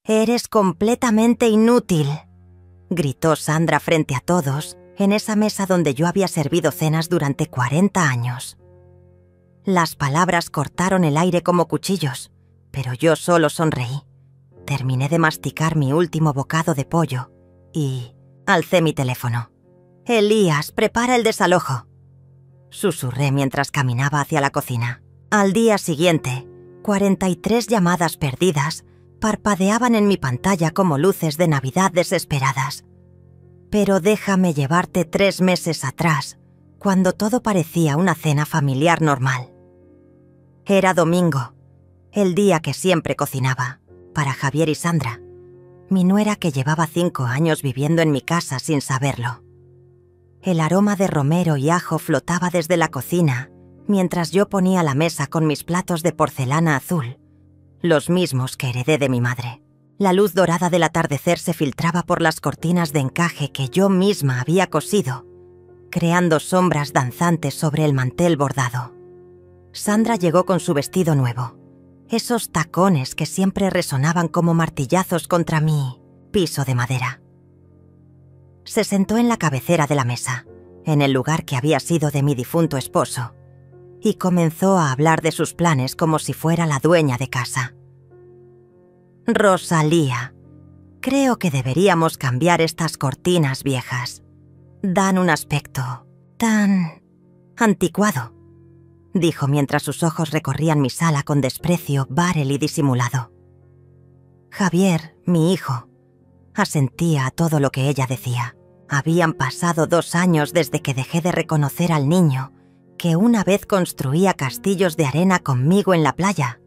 «Eres completamente inútil», gritó Sandra frente a todos en esa mesa donde yo había servido cenas durante 40 años. Las palabras cortaron el aire como cuchillos, pero yo solo sonreí. Terminé de masticar mi último bocado de pollo y alcé mi teléfono. «Elías, prepara el desalojo», susurré mientras caminaba hacia la cocina. Al día siguiente, 43 llamadas perdidas parpadeaban en mi pantalla como luces de Navidad desesperadas. Pero déjame llevarte 3 meses atrás, cuando todo parecía una cena familiar normal. Era domingo, el día que siempre cocinaba, para Javier y Sandra, mi nuera que llevaba 5 años viviendo en mi casa sin saberlo. El aroma de romero y ajo flotaba desde la cocina mientras yo ponía la mesa con mis platos de porcelana azul, los mismos que heredé de mi madre. La luz dorada del atardecer se filtraba por las cortinas de encaje que yo misma había cosido, creando sombras danzantes sobre el mantel bordado. Sandra llegó con su vestido nuevo, esos tacones que siempre resonaban como martillazos contra mi piso de madera. Se sentó en la cabecera de la mesa, en el lugar que había sido de mi difunto esposo, y comenzó a hablar de sus planes como si fuera la dueña de casa. «Rosalía, creo que deberíamos cambiar estas cortinas viejas. Dan un aspecto tan anticuado», dijo mientras sus ojos recorrían mi sala con desprecio barel y disimulado. Javier, mi hijo, asentía a todo lo que ella decía. Habían pasado 2 años desde que dejé de reconocer al niño que una vez construía castillos de arena conmigo en la playa.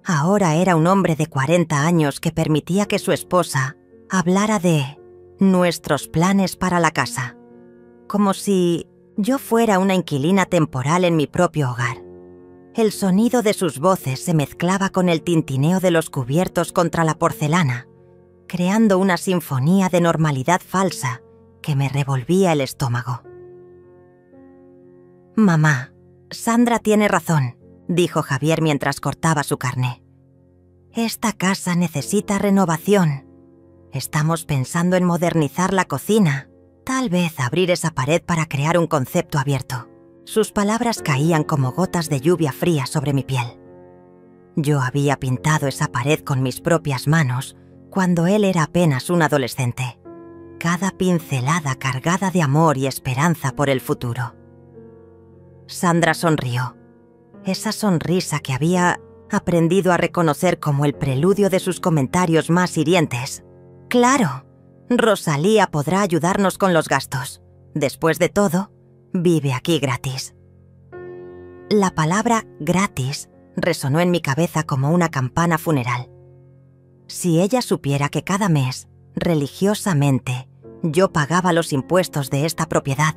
Ahora era un hombre de 40 años que permitía que su esposa hablara de nuestros planes para la casa, como si yo fuera una inquilina temporal en mi propio hogar. El sonido de sus voces se mezclaba con el tintineo de los cubiertos contra la porcelana, creando una sinfonía de normalidad falsa que me revolvía el estómago. «Mamá, Sandra tiene razón», dijo Javier mientras cortaba su carne. «Esta casa necesita renovación. Estamos pensando en modernizar la cocina, tal vez abrir esa pared para crear un concepto abierto». Sus palabras caían como gotas de lluvia fría sobre mi piel. Yo había pintado esa pared con mis propias manos cuando él era apenas un adolescente. Cada pincelada cargada de amor y esperanza por el futuro. Sandra sonrió. Esa sonrisa que había aprendido a reconocer como el preludio de sus comentarios más hirientes. «Claro, Rosalía podrá ayudarnos con los gastos. Después de todo, vive aquí gratis». La palabra «gratis» resonó en mi cabeza como una campana funeral. Si ella supiera que cada mes, religiosamente, yo pagaba los impuestos de esta propiedad,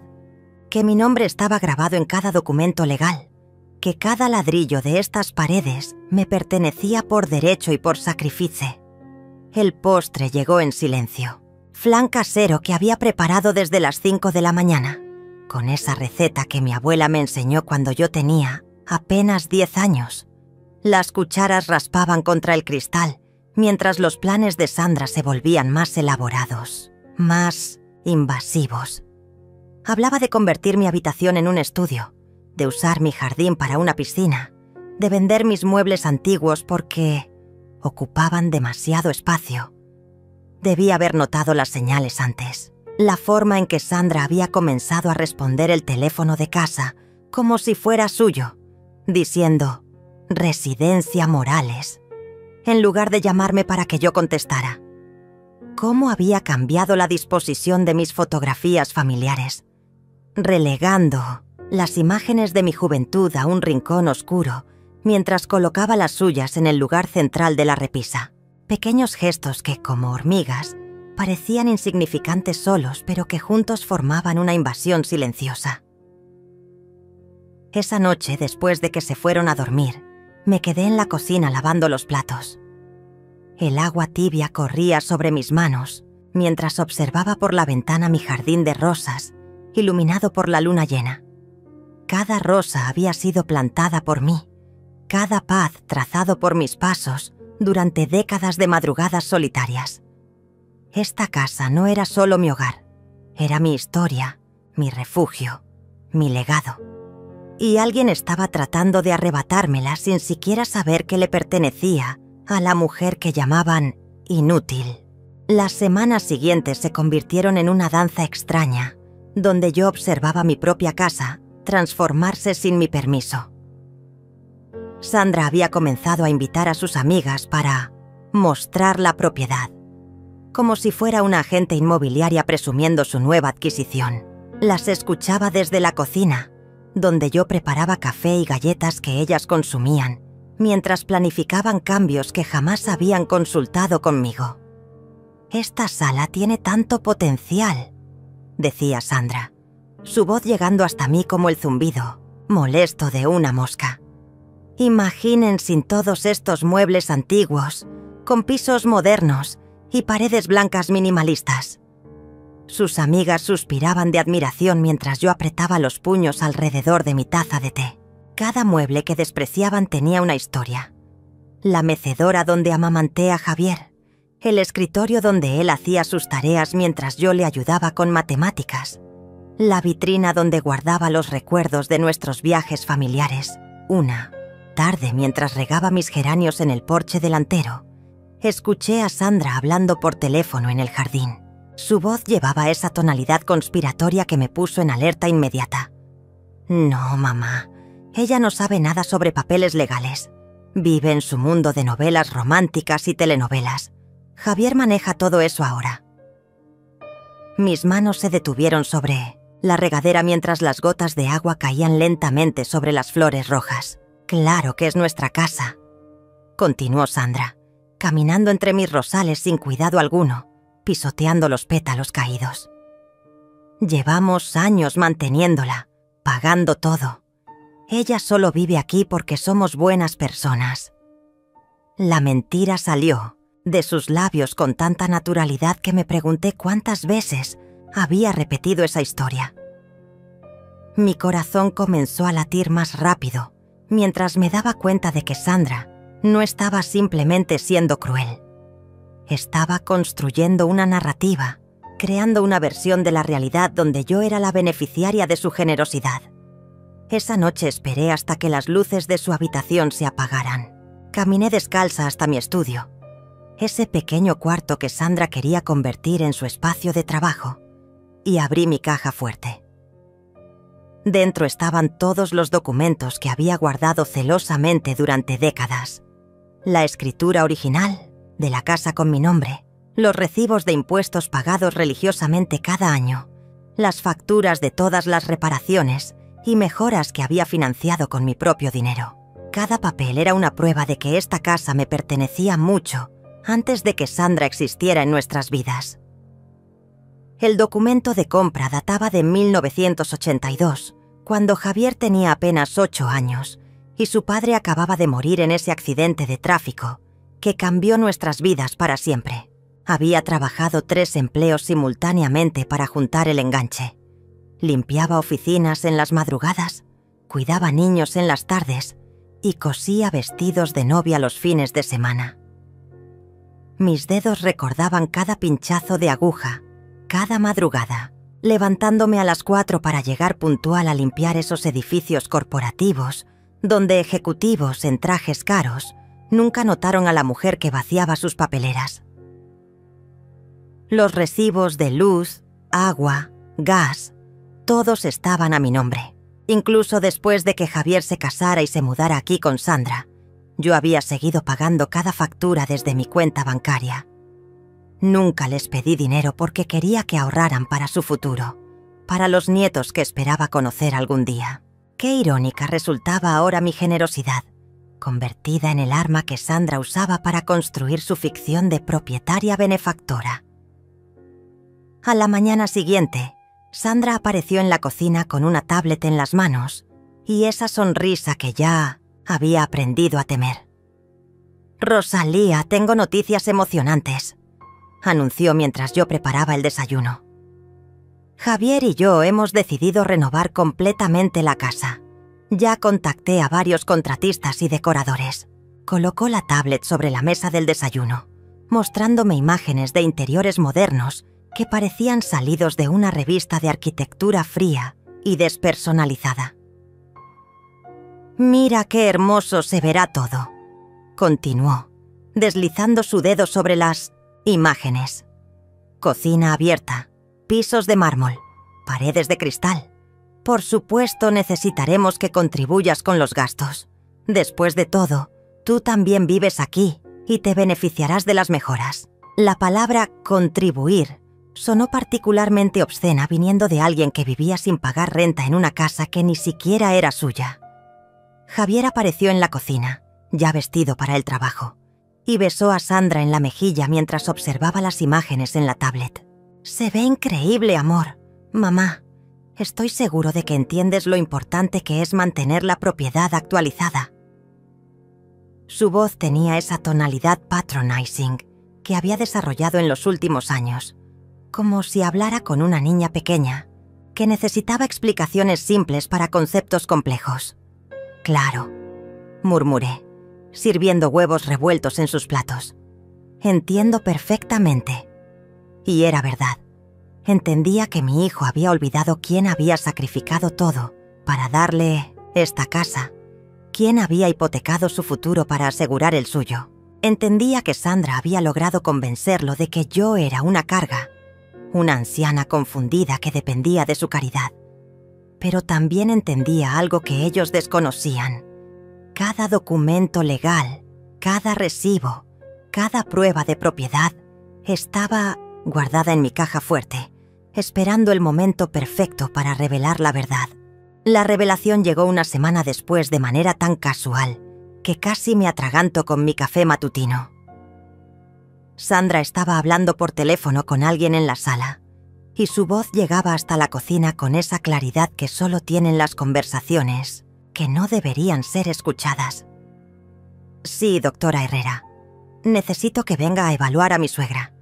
que mi nombre estaba grabado en cada documento legal, que cada ladrillo de estas paredes me pertenecía por derecho y por sacrificio. El postre llegó en silencio. Flan casero que había preparado desde las 5 de la mañana, con esa receta que mi abuela me enseñó cuando yo tenía apenas 10 años. Las cucharas raspaban contra el cristal, mientras los planes de Sandra se volvían más elaborados, más invasivos. Hablaba de convertir mi habitación en un estudio, de usar mi jardín para una piscina, de vender mis muebles antiguos porque ocupaban demasiado espacio. Debí haber notado las señales antes. La forma en que Sandra había comenzado a responder el teléfono de casa como si fuera suyo, diciendo «Residencia Morales», en lugar de llamarme para que yo contestara. ¿Cómo había cambiado la disposición de mis fotografías familiares? Relegando las imágenes de mi juventud a un rincón oscuro, mientras colocaba las suyas en el lugar central de la repisa. Pequeños gestos que, como hormigas, parecían insignificantes solos, pero que juntos formaban una invasión silenciosa. Esa noche, después de que se fueron a dormir, me quedé en la cocina lavando los platos. El agua tibia corría sobre mis manos mientras observaba por la ventana mi jardín de rosas, iluminado por la luna llena. Cada rosa había sido plantada por mí, cada paz trazado por mis pasos durante décadas de madrugadas solitarias. Esta casa no era solo mi hogar, era mi historia, mi refugio, mi legado. Y alguien estaba tratando de arrebatármela sin siquiera saber que le pertenecía a la mujer que llamaban inútil. Las semanas siguientes se convirtieron en una danza extraña, donde yo observaba mi propia casa transformarse sin mi permiso. Sandra había comenzado a invitar a sus amigas para mostrar la propiedad, como si fuera una agente inmobiliaria presumiendo su nueva adquisición. Las escuchaba desde la cocina, donde yo preparaba café y galletas que ellas consumían, mientras planificaban cambios que jamás habían consultado conmigo. «Esta sala tiene tanto potencial», decía Sandra, su voz llegando hasta mí como el zumbido molesto de una mosca. «Imaginen sin todos estos muebles antiguos, con pisos modernos y paredes blancas minimalistas». Sus amigas suspiraban de admiración mientras yo apretaba los puños alrededor de mi taza de té. Cada mueble que despreciaban tenía una historia. La mecedora donde amamanté a Javier, el escritorio donde él hacía sus tareas mientras yo le ayudaba con matemáticas, la vitrina donde guardaba los recuerdos de nuestros viajes familiares. Una tarde, mientras regaba mis geranios en el porche delantero, escuché a Sandra hablando por teléfono en el jardín. Su voz llevaba esa tonalidad conspiratoria que me puso en alerta inmediata. «No, mamá, ella no sabe nada sobre papeles legales. Vive en su mundo de novelas románticas y telenovelas. Javier maneja todo eso ahora». Mis manos se detuvieron sobre la regadera mientras las gotas de agua caían lentamente sobre las flores rojas. «Claro que es nuestra casa», continuó Sandra, caminando entre mis rosales sin cuidado alguno, pisoteando los pétalos caídos. «Llevamos años manteniéndola, pagando todo. Ella solo vive aquí porque somos buenas personas». La mentira salió de sus labios con tanta naturalidad que me pregunté cuántas veces había repetido esa historia. Mi corazón comenzó a latir más rápido mientras me daba cuenta de que Sandra no estaba simplemente siendo cruel. Estaba construyendo una narrativa, creando una versión de la realidad donde yo era la beneficiaria de su generosidad. Esa noche esperé hasta que las luces de su habitación se apagaran. Caminé descalza hasta mi estudio, ese pequeño cuarto que Sandra quería convertir en su espacio de trabajo, y abrí mi caja fuerte. Dentro estaban todos los documentos que había guardado celosamente durante décadas. La escritura original de la casa con mi nombre, los recibos de impuestos pagados religiosamente cada año, las facturas de todas las reparaciones y mejoras que había financiado con mi propio dinero. Cada papel era una prueba de que esta casa me pertenecía mucho antes de que Sandra existiera en nuestras vidas. El documento de compra databa de 1982, cuando Javier tenía apenas 8 años y su padre acababa de morir en ese accidente de tráfico que cambió nuestras vidas para siempre. Había trabajado 3 empleos simultáneamente para juntar el enganche. Limpiaba oficinas en las madrugadas, cuidaba niños en las tardes y cosía vestidos de novia los fines de semana. Mis dedos recordaban cada pinchazo de aguja, cada madrugada, levantándome a las 4 para llegar puntual a limpiar esos edificios corporativos, donde ejecutivos en trajes caros nunca notaron a la mujer que vaciaba sus papeleras. Los recibos de luz, agua, gas, todos estaban a mi nombre. Incluso después de que Javier se casara y se mudara aquí con Sandra, yo había seguido pagando cada factura desde mi cuenta bancaria. Nunca les pedí dinero porque quería que ahorraran para su futuro, para los nietos que esperaba conocer algún día. Qué irónica resultaba ahora mi generosidad, convertida en el arma que Sandra usaba para construir su ficción de propietaria benefactora. A la mañana siguiente, Sandra apareció en la cocina con una tablet en las manos y esa sonrisa que ya había aprendido a temer. «Rosalía, tengo noticias emocionantes», anunció mientras yo preparaba el desayuno. «Javier y yo hemos decidido renovar completamente la casa. Ya contacté a varios contratistas y decoradores. colocó la tablet sobre la mesa del desayuno, mostrándome imágenes de interiores modernos que parecían salidos de una revista de arquitectura fría y despersonalizada. «Mira qué hermoso se verá todo», continuó, deslizando su dedo sobre las imágenes. Cocina abierta, pisos de mármol, paredes de cristal. Por supuesto necesitaremos que contribuyas con los gastos. Después de todo, tú también vives aquí y te beneficiarás de las mejoras. La palabra contribuir sonó particularmente obscena viniendo de alguien que vivía sin pagar renta en una casa que ni siquiera era suya. Javier apareció en la cocina, ya vestido para el trabajo, y besó a Sandra en la mejilla mientras observaba las imágenes en la tablet. «Se ve increíble, amor. Mamá, estoy seguro de que entiendes lo importante que es mantener la propiedad actualizada». Su voz tenía esa tonalidad patronizing que había desarrollado en los últimos años, como si hablara con una niña pequeña que necesitaba explicaciones simples para conceptos complejos. «Claro», murmuré, sirviendo huevos revueltos en sus platos. «Entiendo perfectamente». Y era verdad. Entendía que mi hijo había olvidado quién había sacrificado todo para darle esta casa, quién había hipotecado su futuro para asegurar el suyo. Entendía que Sandra había logrado convencerlo de que yo era una carga, una anciana confundida que dependía de su caridad. Pero también entendía algo que ellos desconocían. Cada documento legal, cada recibo, cada prueba de propiedad estaba guardada en mi caja fuerte, esperando el momento perfecto para revelar la verdad. La revelación llegó una semana después de manera tan casual que casi me atraganto con mi café matutino. Sandra estaba hablando por teléfono con alguien en la sala, y su voz llegaba hasta la cocina con esa claridad que solo tienen las conversaciones, que no deberían ser escuchadas. «Sí, doctora Herrera. Necesito que venga a evaluar a mi suegra.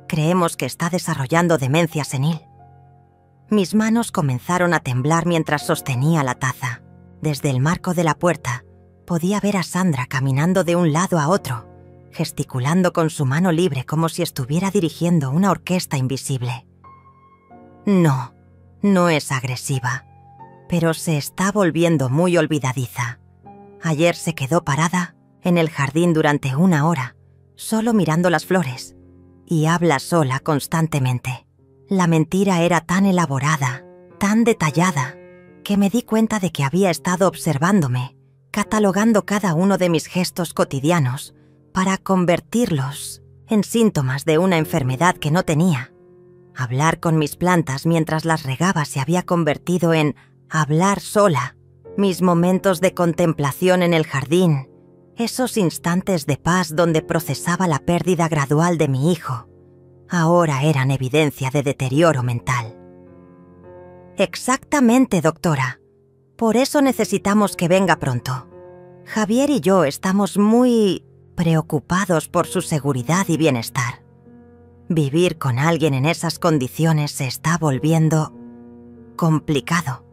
Creemos que está desarrollando demencia senil». Mis manos comenzaron a temblar mientras sostenía la taza. Desde el marco de la puerta, podía ver a Sandra caminando de un lado a otro, gesticulando con su mano libre como si estuviera dirigiendo una orquesta invisible. No, no es agresiva, pero se está volviendo muy olvidadiza. Ayer se quedó parada en el jardín durante 1 hora, solo mirando las flores, y habla sola constantemente. La mentira era tan elaborada, tan detallada, que me di cuenta de que había estado observándome, catalogando cada uno de mis gestos cotidianos para convertirlos en síntomas de una enfermedad que no tenía. Hablar con mis plantas mientras las regaba se había convertido en hablar sola. Mis momentos de contemplación en el jardín, esos instantes de paz donde procesaba la pérdida gradual de mi hijo, ahora eran evidencia de deterioro mental. «Exactamente, doctora. Por eso necesitamos que venga pronto. Javier y yo estamos muy preocupados por su seguridad y bienestar. Vivir con alguien en esas condiciones se está volviendo complicado».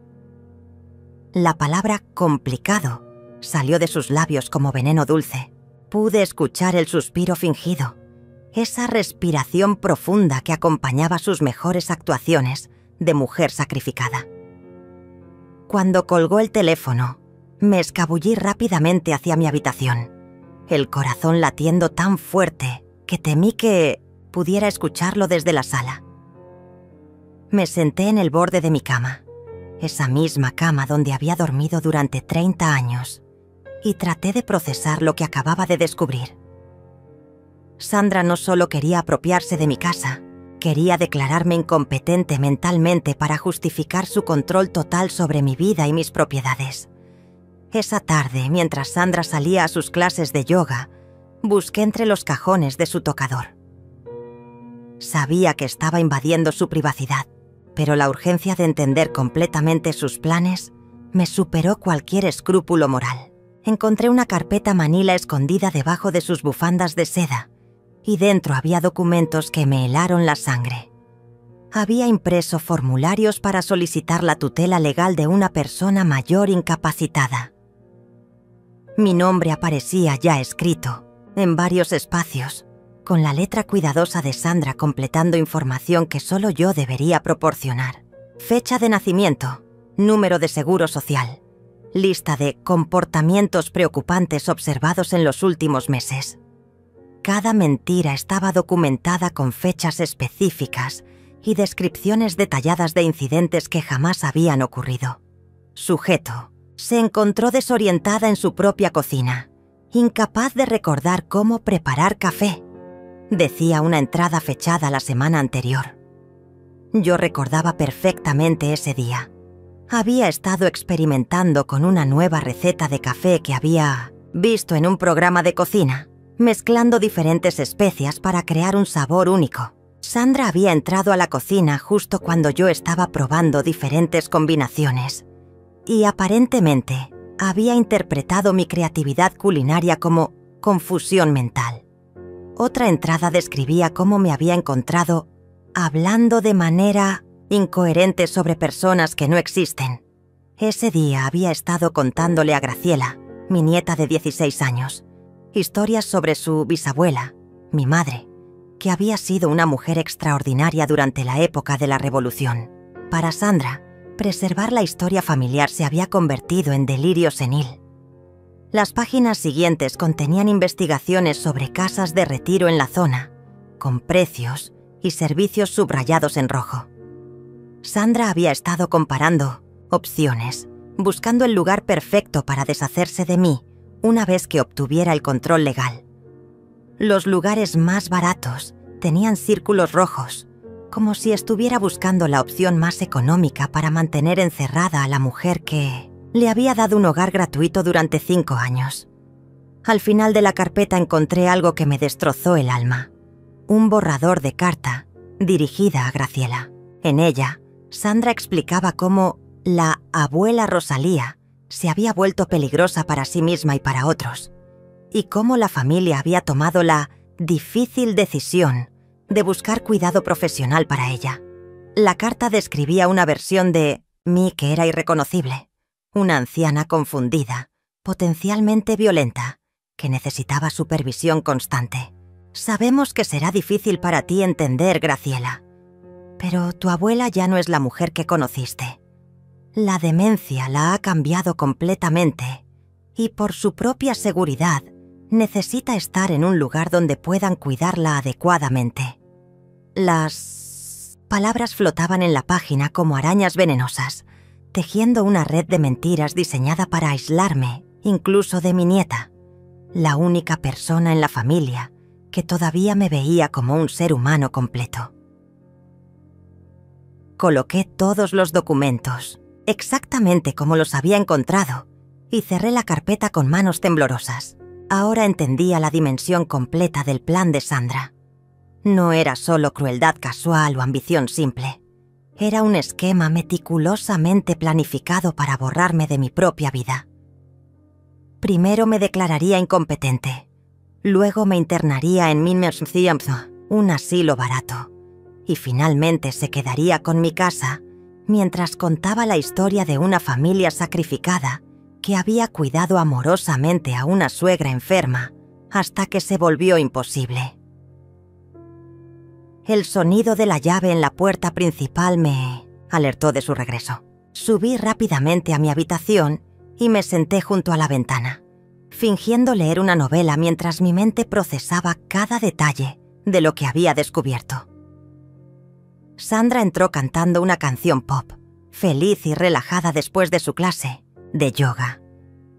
La palabra complicado salió de sus labios como veneno dulce. Pude escuchar el suspiro fingido, esa respiración profunda que acompañaba sus mejores actuaciones de mujer sacrificada. Cuando colgó el teléfono, me escabullí rápidamente hacia mi habitación, el corazón latiendo tan fuerte que temí que pudiera escucharlo desde la sala. Me senté en el borde de mi cama, esa misma cama donde había dormido durante 30 años, y traté de procesar lo que acababa de descubrir. Sandra no solo quería apropiarse de mi casa, quería declararme incompetente mentalmente para justificar su control total sobre mi vida y mis propiedades. Esa tarde, mientras Sandra salía a sus clases de yoga, busqué entre los cajones de su tocador. Sabía que estaba invadiendo su privacidad, pero la urgencia de entender completamente sus planes me superó cualquier escrúpulo moral. Encontré una carpeta manila escondida debajo de sus bufandas de seda, y dentro había documentos que me helaron la sangre. Había impreso formularios para solicitar la tutela legal de una persona mayor incapacitada. Mi nombre aparecía ya escrito, en varios espacios, con la letra cuidadosa de Sandra completando información que solo yo debería proporcionar. Fecha de nacimiento, número de seguro social, lista de comportamientos preocupantes observados en los últimos meses. Cada mentira estaba documentada con fechas específicas y descripciones detalladas de incidentes que jamás habían ocurrido. Sujeto: se encontró desorientada en su propia cocina, incapaz de recordar cómo preparar café, decía una entrada fechada la semana anterior. Yo recordaba perfectamente ese día. Había estado experimentando con una nueva receta de café que había visto en un programa de cocina, mezclando diferentes especias para crear un sabor único. Sandra había entrado a la cocina justo cuando yo estaba probando diferentes combinaciones y aparentemente había interpretado mi creatividad culinaria como confusión mental. Otra entrada describía cómo me había encontrado hablando de manera incoherente sobre personas que no existen. Ese día había estado contándole a Graciela, mi nieta de 16 años, historias sobre su bisabuela, mi madre, que había sido una mujer extraordinaria durante la época de la Revolución. Para Sandra, preservar la historia familiar se había convertido en delirio senil. Las páginas siguientes contenían investigaciones sobre casas de retiro en la zona, con precios y servicios subrayados en rojo. Sandra había estado comparando opciones, buscando el lugar perfecto para deshacerse de mí una vez que obtuviera el control legal. Los lugares más baratos tenían círculos rojos, como si estuviera buscando la opción más económica para mantener encerrada a la mujer que le había dado un hogar gratuito durante 5 años. Al final de la carpeta encontré algo que me destrozó el alma. Un borrador de carta dirigida a Graciela. En ella, Sandra explicaba cómo la abuela Rosalía se había vuelto peligrosa para sí misma y para otros, y cómo la familia había tomado la difícil decisión de buscar cuidado profesional para ella. La carta describía una versión de mí que era irreconocible, una anciana confundida, potencialmente violenta, que necesitaba supervisión constante. Sabemos que será difícil para ti entender, Graciela, pero tu abuela ya no es la mujer que conociste. La demencia la ha cambiado completamente y por su propia seguridad necesita estar en un lugar donde puedan cuidarla adecuadamente. Las palabras flotaban en la página como arañas venenosas, tejiendo una red de mentiras diseñada para aislarme, incluso de mi nieta, la única persona en la familia que todavía me veía como un ser humano completo. Coloqué todos los documentos, exactamente como los había encontrado, y cerré la carpeta con manos temblorosas. Ahora entendía la dimensión completa del plan de Sandra. No era solo crueldad casual o ambición simple. Era un esquema meticulosamente planificado para borrarme de mi propia vida. Primero me declararía incompetente. Luego me internaría en un asilo barato. Y finalmente se quedaría con mi casa mientras contaba la historia de una familia sacrificada que había cuidado amorosamente a una suegra enferma hasta que se volvió imposible. El sonido de la llave en la puerta principal me alertó de su regreso. Subí rápidamente a mi habitación y me senté junto a la ventana, fingiendo leer una novela mientras mi mente procesaba cada detalle de lo que había descubierto. Sandra entró cantando una canción pop, feliz y relajada después de su clase de yoga,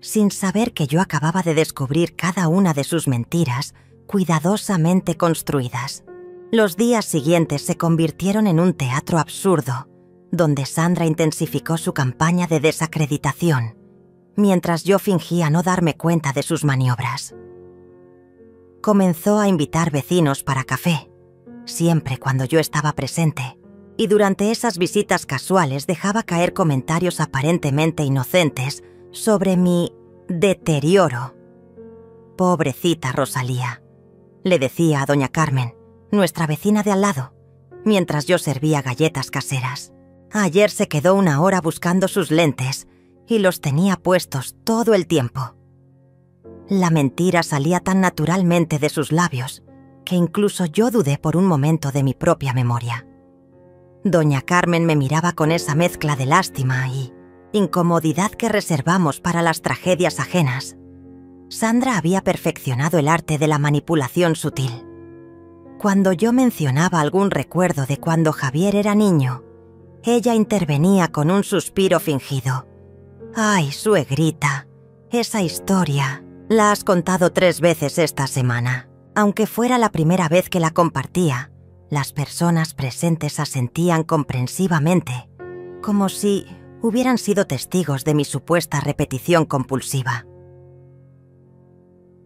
sin saber que yo acababa de descubrir cada una de sus mentiras cuidadosamente construidas. Los días siguientes se convirtieron en un teatro absurdo, donde Sandra intensificó su campaña de desacreditación, mientras yo fingía no darme cuenta de sus maniobras. Comenzó a invitar vecinos para café, siempre cuando yo estaba presente, y durante esas visitas casuales dejaba caer comentarios aparentemente inocentes sobre mi deterioro. «Pobrecita Rosalía», le decía a doña Carmen, nuestra vecina de al lado, mientras yo servía galletas caseras. Ayer se quedó 1 hora buscando sus lentes y los tenía puestos todo el tiempo. La mentira salía tan naturalmente de sus labios que incluso yo dudé por un momento de mi propia memoria. Doña Carmen me miraba con esa mezcla de lástima y incomodidad que reservamos para las tragedias ajenas. Sandra había perfeccionado el arte de la manipulación sutil. Cuando yo mencionaba algún recuerdo de cuando Javier era niño, ella intervenía con un suspiro fingido. «Ay, suegrita, esa historia la has contado 3 veces esta semana». Aunque fuera la primera vez que la compartía, las personas presentes asentían comprensivamente, como si hubieran sido testigos de mi supuesta repetición compulsiva.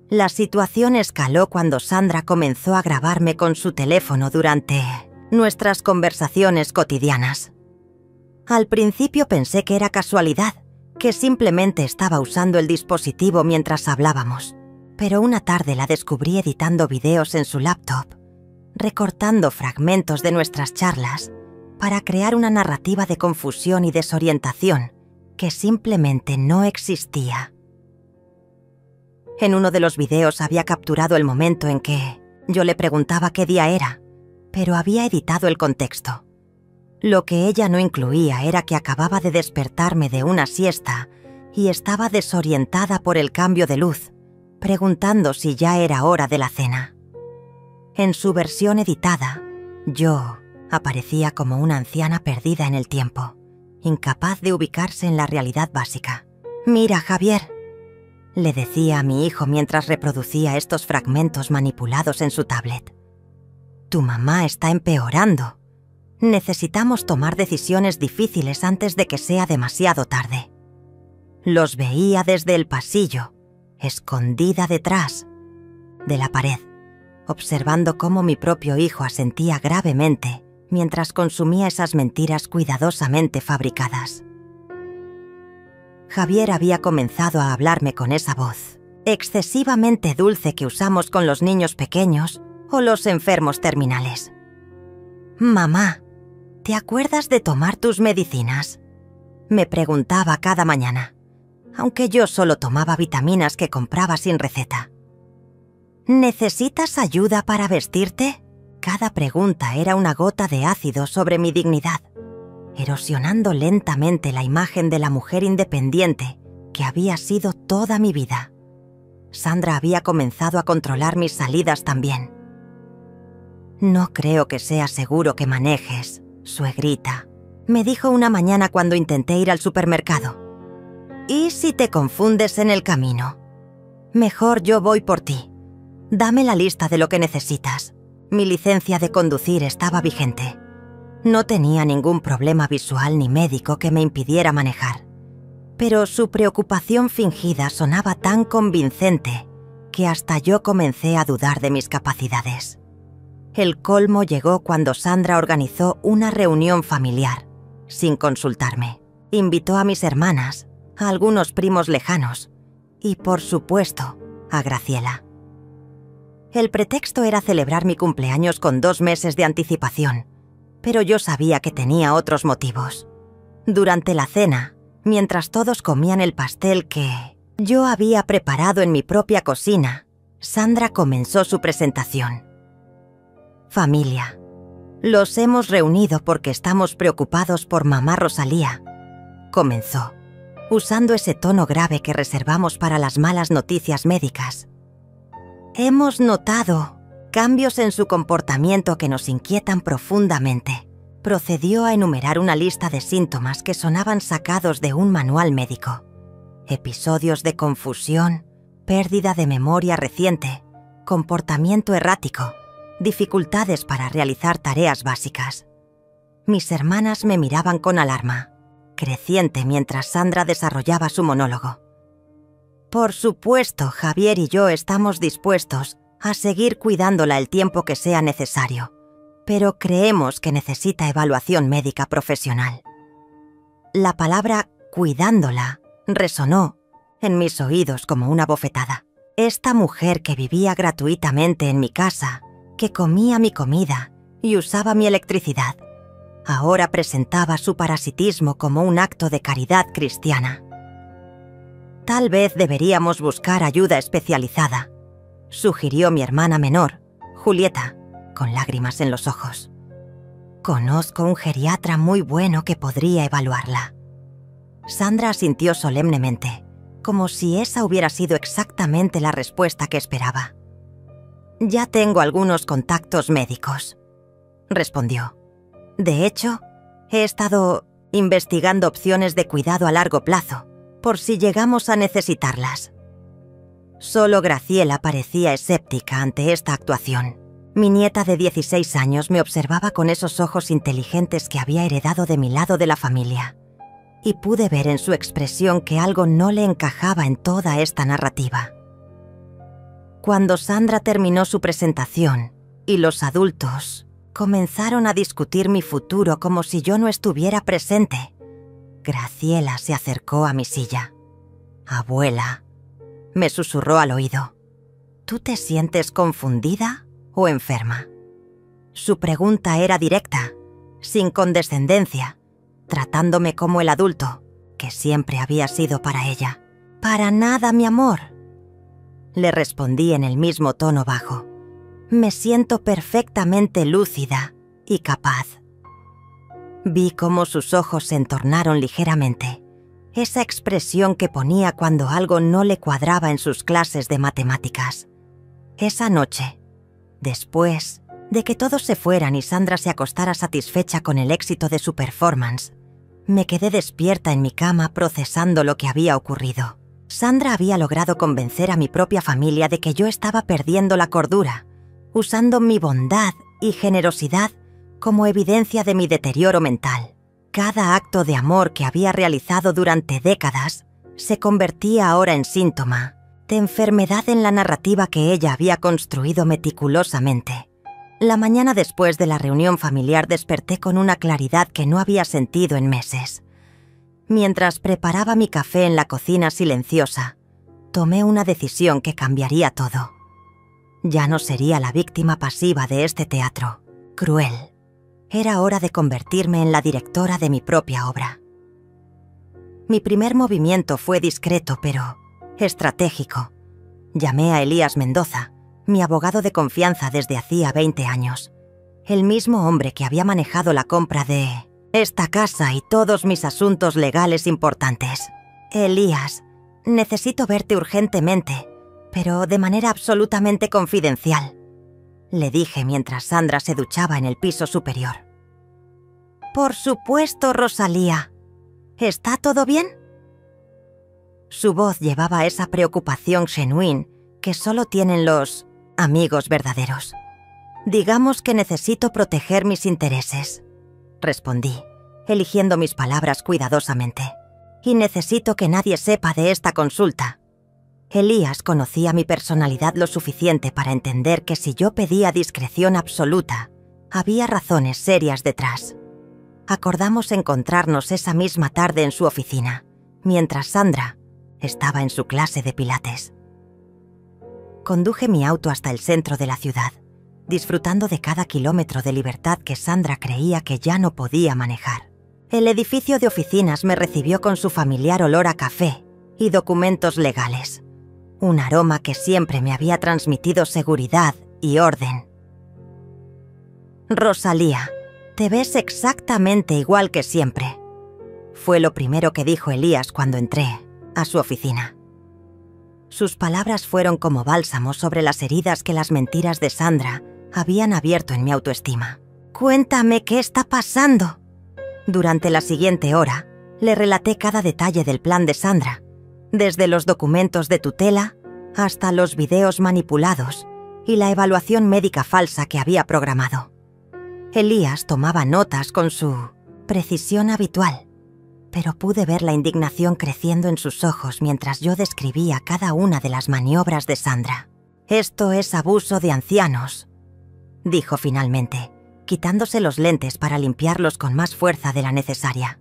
La situación escaló cuando Sandra comenzó a grabarme con su teléfono durante nuestras conversaciones cotidianas. Al principio pensé que era casualidad, que simplemente estaba usando el dispositivo mientras hablábamos. Pero una tarde la descubrí editando videos en su laptop, recortando fragmentos de nuestras charlas para crear una narrativa de confusión y desorientación que simplemente no existía. En uno de los videos había capturado el momento en que yo le preguntaba qué día era, pero había editado el contexto. Lo que ella no incluía era que acababa de despertarme de una siesta y estaba desorientada por el cambio de luz, preguntando si ya era hora de la cena. En su versión editada, yo aparecía como una anciana perdida en el tiempo, incapaz de ubicarse en la realidad básica. «Mira, Javier», le decía a mi hijo mientras reproducía estos fragmentos manipulados en su tablet. «Tu mamá está empeorando. Necesitamos tomar decisiones difíciles antes de que sea demasiado tarde». Los veía desde el pasillo, escondida detrás de la pared, observando cómo mi propio hijo asentía gravemente mientras consumía esas mentiras cuidadosamente fabricadas. Javier había comenzado a hablarme con esa voz excesivamente dulce que usamos con los niños pequeños o los enfermos terminales. «Mamá, ¿te acuerdas de tomar tus medicinas?», me preguntaba cada mañana, aunque yo solo tomaba vitaminas que compraba sin receta. «¿Necesitas ayuda para vestirte?». Cada pregunta era una gota de ácido sobre mi dignidad, erosionando lentamente la imagen de la mujer independiente que había sido toda mi vida. Sandra había comenzado a controlar mis salidas también. «No creo que sea seguro que manejes, suegrita», me dijo una mañana cuando intenté ir al supermercado. «¿Y si te confundes en el camino? Mejor yo voy por ti. Dame la lista de lo que necesitas». Mi licencia de conducir estaba vigente. No tenía ningún problema visual ni médico que me impidiera manejar. Pero su preocupación fingida sonaba tan convincente que hasta yo comencé a dudar de mis capacidades. El colmo llegó cuando Sandra organizó una reunión familiar, sin consultarme. Invitó a mis hermanas, a algunos primos lejanos y, por supuesto, a Graciela. El pretexto era celebrar mi cumpleaños con 2 meses de anticipación, pero yo sabía que tenía otros motivos. Durante la cena, mientras todos comían el pastel que yo había preparado en mi propia cocina, Sandra comenzó su presentación. «Familia, los hemos reunido porque estamos preocupados por mamá Rosalía», comenzó, usando ese tono grave que reservamos para las malas noticias médicas. «Hemos notado cambios en su comportamiento que nos inquietan profundamente». Procedió a enumerar una lista de síntomas que sonaban sacados de un manual médico. Episodios de confusión, pérdida de memoria reciente, comportamiento errático, dificultades para realizar tareas básicas. Mis hermanas me miraban con alarma, creciente mientras Sandra desarrollaba su monólogo. «Por supuesto, Javier y yo estamos dispuestos a seguir cuidándola el tiempo que sea necesario, pero creemos que necesita evaluación médica profesional». La palabra «cuidándola» resonó en mis oídos como una bofetada. Esta mujer que vivía gratuitamente en mi casa, que comía mi comida y usaba mi electricidad, ahora presentaba su parasitismo como un acto de caridad cristiana. Tal vez deberíamos buscar ayuda especializada, sugirió mi hermana menor, Julieta, con lágrimas en los ojos. Conozco un geriatra muy bueno que podría evaluarla. Sandra asintió solemnemente, como si esa hubiera sido exactamente la respuesta que esperaba. Ya tengo algunos contactos médicos, respondió. De hecho, he estado investigando opciones de cuidado a largo plazo, por si llegamos a necesitarlas. Solo Graciela parecía escéptica ante esta actuación. Mi nieta de 16 años me observaba con esos ojos inteligentes que había heredado de mi lado de la familia, y pude ver en su expresión que algo no le encajaba en toda esta narrativa. Cuando Sandra terminó su presentación y los adultos comenzaron a discutir mi futuro como si yo no estuviera presente, Graciela se acercó a mi silla. «Abuela», me susurró al oído, «¿tú te sientes confundida o enferma?» Su pregunta era directa, sin condescendencia, tratándome como el adulto que siempre había sido para ella. «Para nada, mi amor», le respondí en el mismo tono bajo. «Me siento perfectamente lúcida y capaz». Vi cómo sus ojos se entornaron ligeramente, esa expresión que ponía cuando algo no le cuadraba en sus clases de matemáticas. Esa noche, después de que todos se fueran y Sandra se acostara satisfecha con el éxito de su performance, me quedé despierta en mi cama procesando lo que había ocurrido. Sandra había logrado convencer a mi propia familia de que yo estaba perdiendo la cordura, usando mi bondad y generosidad como evidencia de mi deterioro mental. Cada acto de amor que había realizado durante décadas se convertía ahora en síntoma de enfermedad en la narrativa que ella había construido meticulosamente. La mañana después de la reunión familiar desperté con una claridad que no había sentido en meses. Mientras preparaba mi café en la cocina silenciosa, tomé una decisión que cambiaría todo. Ya no sería la víctima pasiva de este teatro cruel. Era hora de convertirme en la directora de mi propia obra. Mi primer movimiento fue discreto, pero estratégico. Llamé a Elías Mendoza, mi abogado de confianza desde hacía 20 años. El mismo hombre que había manejado la compra de esta casa y todos mis asuntos legales importantes. «Elías, necesito verte urgentemente, pero de manera absolutamente confidencial», le dije mientras Sandra se duchaba en el piso superior. «Por supuesto, Rosalía. ¿Está todo bien?» Su voz llevaba esa preocupación genuina que solo tienen los amigos verdaderos. «Digamos que necesito proteger mis intereses», respondí, eligiendo mis palabras cuidadosamente. «Y necesito que nadie sepa de esta consulta». Elías conocía mi personalidad lo suficiente para entender que si yo pedía discreción absoluta, había razones serias detrás. Acordamos encontrarnos esa misma tarde en su oficina, mientras Sandra estaba en su clase de pilates. Conduje mi auto hasta el centro de la ciudad, disfrutando de cada kilómetro de libertad que Sandra creía que ya no podía manejar. El edificio de oficinas me recibió con su familiar olor a café y documentos legales, un aroma que siempre me había transmitido seguridad y orden. «Rosalía, te ves exactamente igual que siempre», fue lo primero que dijo Elías cuando entré a su oficina. Sus palabras fueron como bálsamo sobre las heridas que las mentiras de Sandra habían abierto en mi autoestima. «Cuéntame qué está pasando». Durante la siguiente hora, le relaté cada detalle del plan de Sandra, desde los documentos de tutela hasta los videos manipulados y la evaluación médica falsa que había programado. Elías tomaba notas con su precisión habitual, pero pude ver la indignación creciendo en sus ojos mientras yo describía cada una de las maniobras de Sandra. «Esto es abuso de ancianos», dijo finalmente, quitándose los lentes para limpiarlos con más fuerza de la necesaria.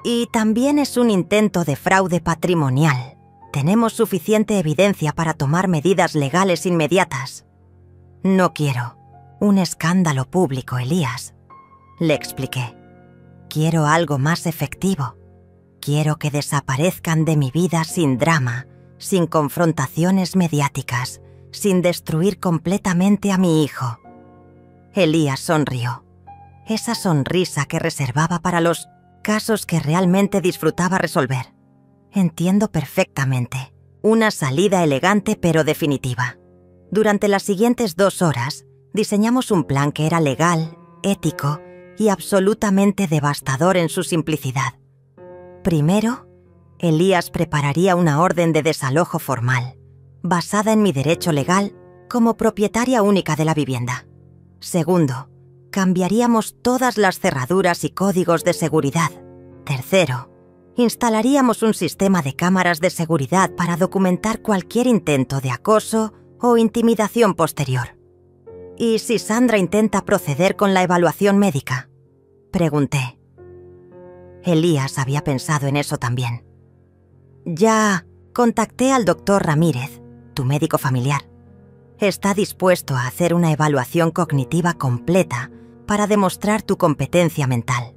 «Y también es un intento de fraude patrimonial. Tenemos suficiente evidencia para tomar medidas legales inmediatas». «No quiero un escándalo público, Elías», le expliqué. «Quiero algo más efectivo. Quiero que desaparezcan de mi vida sin drama, sin confrontaciones mediáticas, sin destruir completamente a mi hijo. Elías sonrió. Esa sonrisa que reservaba para los casos que realmente disfrutaba resolver. Entiendo perfectamente. Una salida elegante pero definitiva. Durante las siguientes 2 horas, diseñamos un plan que era legal, ético y absolutamente devastador en su simplicidad. Primero, Elías prepararía una orden de desalojo formal, basada en mi derecho legal como propietaria única de la vivienda. Segundo, cambiaríamos todas las cerraduras y códigos de seguridad. Tercero, instalaríamos un sistema de cámaras de seguridad para documentar cualquier intento de acoso o intimidación posterior. ¿Y si Sandra intenta proceder con la evaluación médica?, pregunté. Elías había pensado en eso también. Ya contacté al doctor Ramírez, tu médico familiar. Está dispuesto a hacer una evaluación cognitiva completa para demostrar tu competencia mental.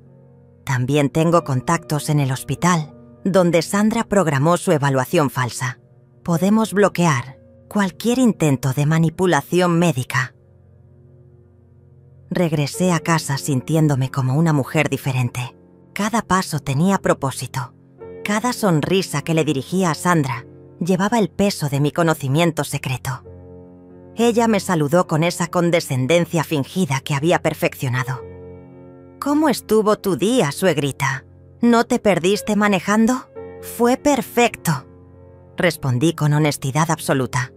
También tengo contactos en el hospital, donde Sandra programó su evaluación falsa. Podemos bloquear cualquier intento de manipulación médica. Regresé a casa sintiéndome como una mujer diferente. Cada paso tenía propósito. Cada sonrisa que le dirigía a Sandra llevaba el peso de mi conocimiento secreto. Ella me saludó con esa condescendencia fingida que había perfeccionado. ¿Cómo estuvo tu día, suegrita? ¿No te perdiste manejando? Fue perfecto, respondí con honestidad absoluta.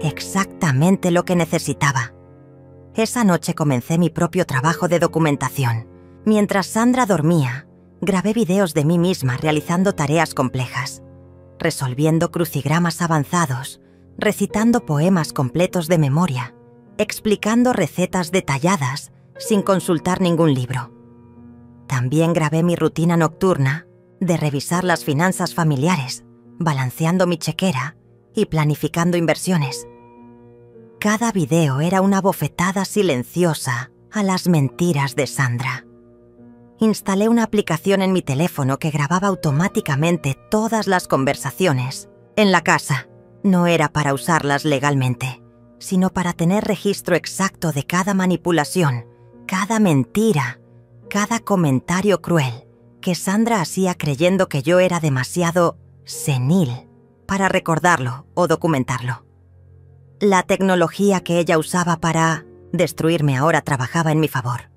Exactamente lo que necesitaba. Esa noche comencé mi propio trabajo de documentación. Mientras Sandra dormía, grabé videos de mí misma realizando tareas complejas, resolviendo crucigramas avanzados, recitando poemas completos de memoria, explicando recetas detalladas sin consultar ningún libro. También grabé mi rutina nocturna de revisar las finanzas familiares, balanceando mi chequera y planificando inversiones. Cada video era una bofetada silenciosa a las mentiras de Sandra. Instalé una aplicación en mi teléfono que grababa automáticamente todas las conversaciones en la casa. No era para usarlas legalmente, sino para tener registro exacto de cada manipulación, cada mentira, cada comentario cruel que Sandra hacía creyendo que yo era demasiado senil para recordarlo o documentarlo. La tecnología que ella usaba para destruirme ahora trabajaba en mi favor.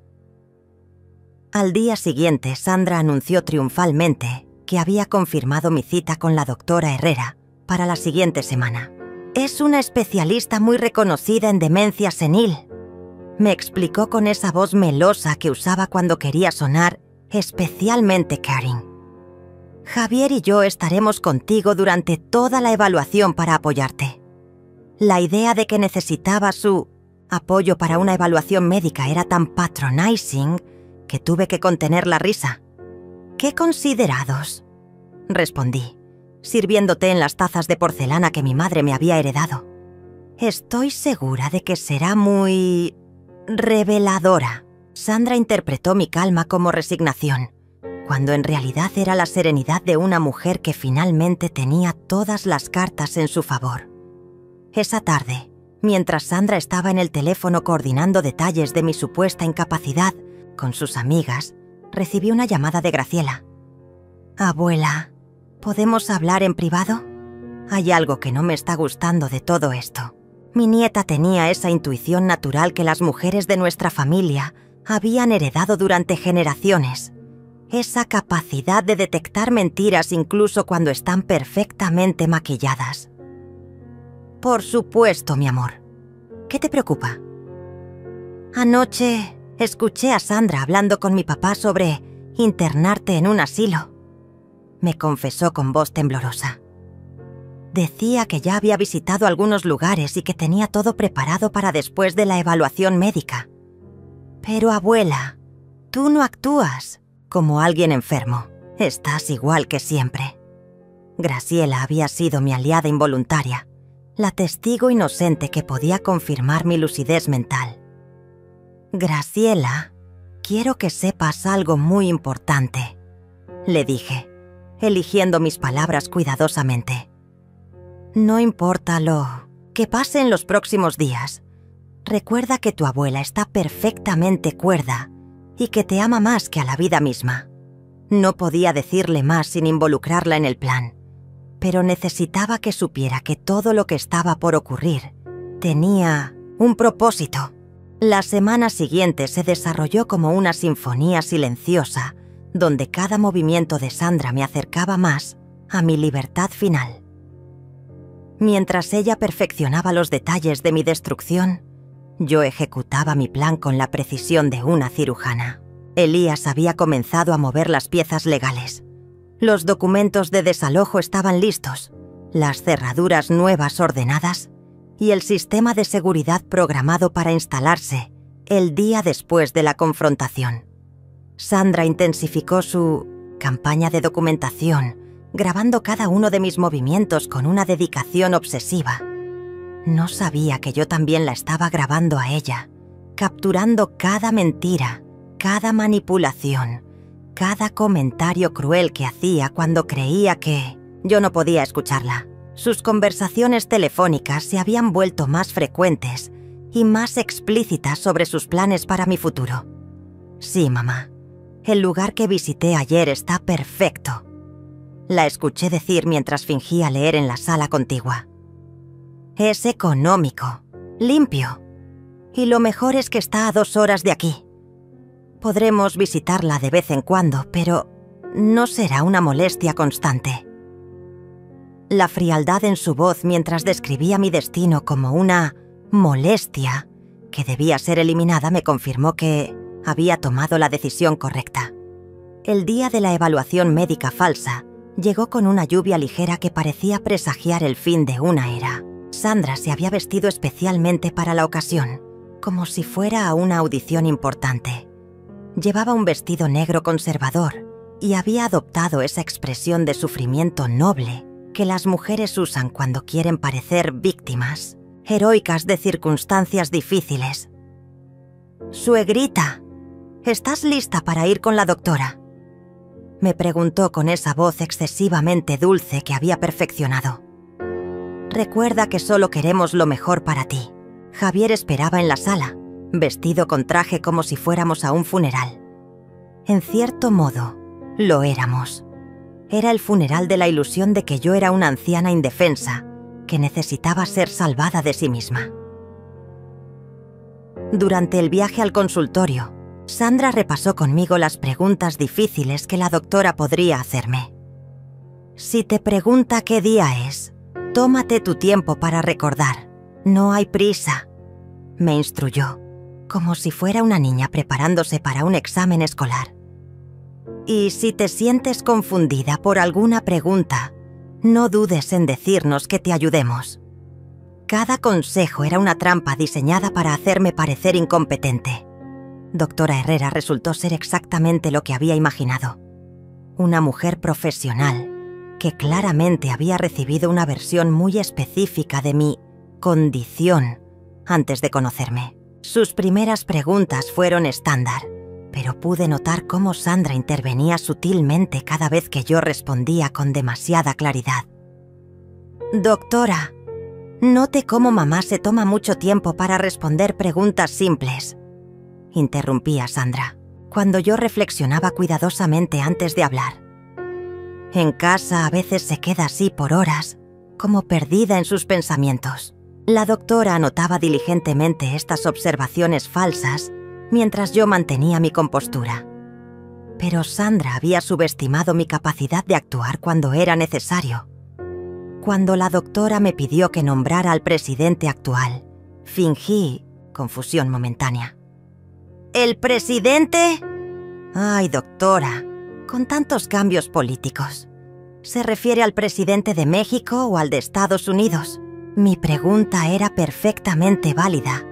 Al día siguiente, Sandra anunció triunfalmente que había confirmado mi cita con la doctora Herrera para la siguiente semana. Es una especialista muy reconocida en demencia senil, me explicó con esa voz melosa que usaba cuando quería sonar especialmente caring. Javier y yo estaremos contigo durante toda la evaluación para apoyarte. La idea de que necesitaba su apoyo para una evaluación médica era tan patronizing que tuve que contener la risa. ¡Qué considerados!, respondí, sirviéndote en las tazas de porcelana que mi madre me había heredado. Estoy segura de que será muy reveladora. Sandra interpretó mi calma como resignación, cuando en realidad era la serenidad de una mujer que finalmente tenía todas las cartas en su favor. Esa tarde, mientras Sandra estaba en el teléfono coordinando detalles de mi supuesta incapacidad con sus amigas, recibí una llamada de Graciela. Abuela, ¿podemos hablar en privado? Hay algo que no me está gustando de todo esto. Mi nieta tenía esa intuición natural que las mujeres de nuestra familia habían heredado durante generaciones. Esa capacidad de detectar mentiras incluso cuando están perfectamente maquilladas. Por supuesto, mi amor. ¿Qué te preocupa? Anoche escuché a Sandra hablando con mi papá sobre internarte en un asilo, me confesó con voz temblorosa. Decía que ya había visitado algunos lugares y que tenía todo preparado para después de la evaluación médica. Pero, abuela, tú no actúas como alguien enfermo. Estás igual que siempre. Graciela había sido mi aliada involuntaria, la testigo inocente que podía confirmar mi lucidez mental. Graciela, quiero que sepas algo muy importante, le dije. eligiendo mis palabras cuidadosamente. No importa lo que pase en los próximos días. Recuerda que tu abuela está perfectamente cuerda y que te ama más que a la vida misma. No podía decirle más sin involucrarla en el plan, pero necesitaba que supiera que todo lo que estaba por ocurrir tenía un propósito. La semana siguiente se desarrolló como una sinfonía silenciosa, donde cada movimiento de Sandra me acercaba más a mi libertad final. Mientras ella perfeccionaba los detalles de mi destrucción, yo ejecutaba mi plan con la precisión de una cirujana. Elías había comenzado a mover las piezas legales. Los documentos de desalojo estaban listos, las cerraduras nuevas ordenadas y el sistema de seguridad programado para instalarse el día después de la confrontación. Sandra intensificó su campaña de documentación, grabando cada uno de mis movimientos con una dedicación obsesiva. No sabía que yo también la estaba grabando a ella, capturando cada mentira, cada manipulación, cada comentario cruel que hacía cuando creía que yo no podía escucharla. Sus conversaciones telefónicas se habían vuelto más frecuentes y más explícitas sobre sus planes para mi futuro. Sí, mamá, el lugar que visité ayer está perfecto. La escuché decir mientras fingía leer en la sala contigua. Es económico, limpio, y lo mejor es que está a 2 horas de aquí. Podremos visitarla de vez en cuando, pero no será una molestia constante. La frialdad en su voz mientras describía mi destino como una molestia que debía ser eliminada me confirmó que había tomado la decisión correcta. El día de la evaluación médica falsa llegó con una lluvia ligera que parecía presagiar el fin de una era. Sandra se había vestido especialmente para la ocasión, como si fuera a una audición importante. Llevaba un vestido negro conservador y había adoptado esa expresión de sufrimiento noble que las mujeres usan cuando quieren parecer víctimas, heroicas de circunstancias difíciles. «Suegrita, ¿estás lista para ir con la doctora?», me preguntó con esa voz excesivamente dulce que había perfeccionado. «Recuerda que solo queremos lo mejor para ti». Javier esperaba en la sala, vestido con traje como si fuéramos a un funeral. En cierto modo, lo éramos. Era el funeral de la ilusión de que yo era una anciana indefensa que necesitaba ser salvada de sí misma. Durante el viaje al consultorio, Sandra repasó conmigo las preguntas difíciles que la doctora podría hacerme. «Si te pregunta qué día es, tómate tu tiempo para recordar. No hay prisa», me instruyó, como si fuera una niña preparándose para un examen escolar. «Y si te sientes confundida por alguna pregunta, no dudes en decirnos que te ayudemos». Cada consejo era una trampa diseñada para hacerme parecer incompetente. Doctora Herrera resultó ser exactamente lo que había imaginado. Una mujer profesional que claramente había recibido una versión muy específica de mi condición antes de conocerme. Sus primeras preguntas fueron estándar, pero pude notar cómo Sandra intervenía sutilmente cada vez que yo respondía con demasiada claridad. «Doctora, note cómo mamá se toma mucho tiempo para responder preguntas simples», interrumpía Sandra, cuando yo reflexionaba cuidadosamente antes de hablar. «En casa a veces se queda así por horas, como perdida en sus pensamientos». La doctora anotaba diligentemente estas observaciones falsas mientras yo mantenía mi compostura. Pero Sandra había subestimado mi capacidad de actuar cuando era necesario. Cuando la doctora me pidió que nombrara al presidente actual, fingí confusión momentánea. «¿El presidente?» «Ay, doctora, con tantos cambios políticos. ¿Se refiere al presidente de México o al de Estados Unidos?» Mi pregunta era perfectamente válida,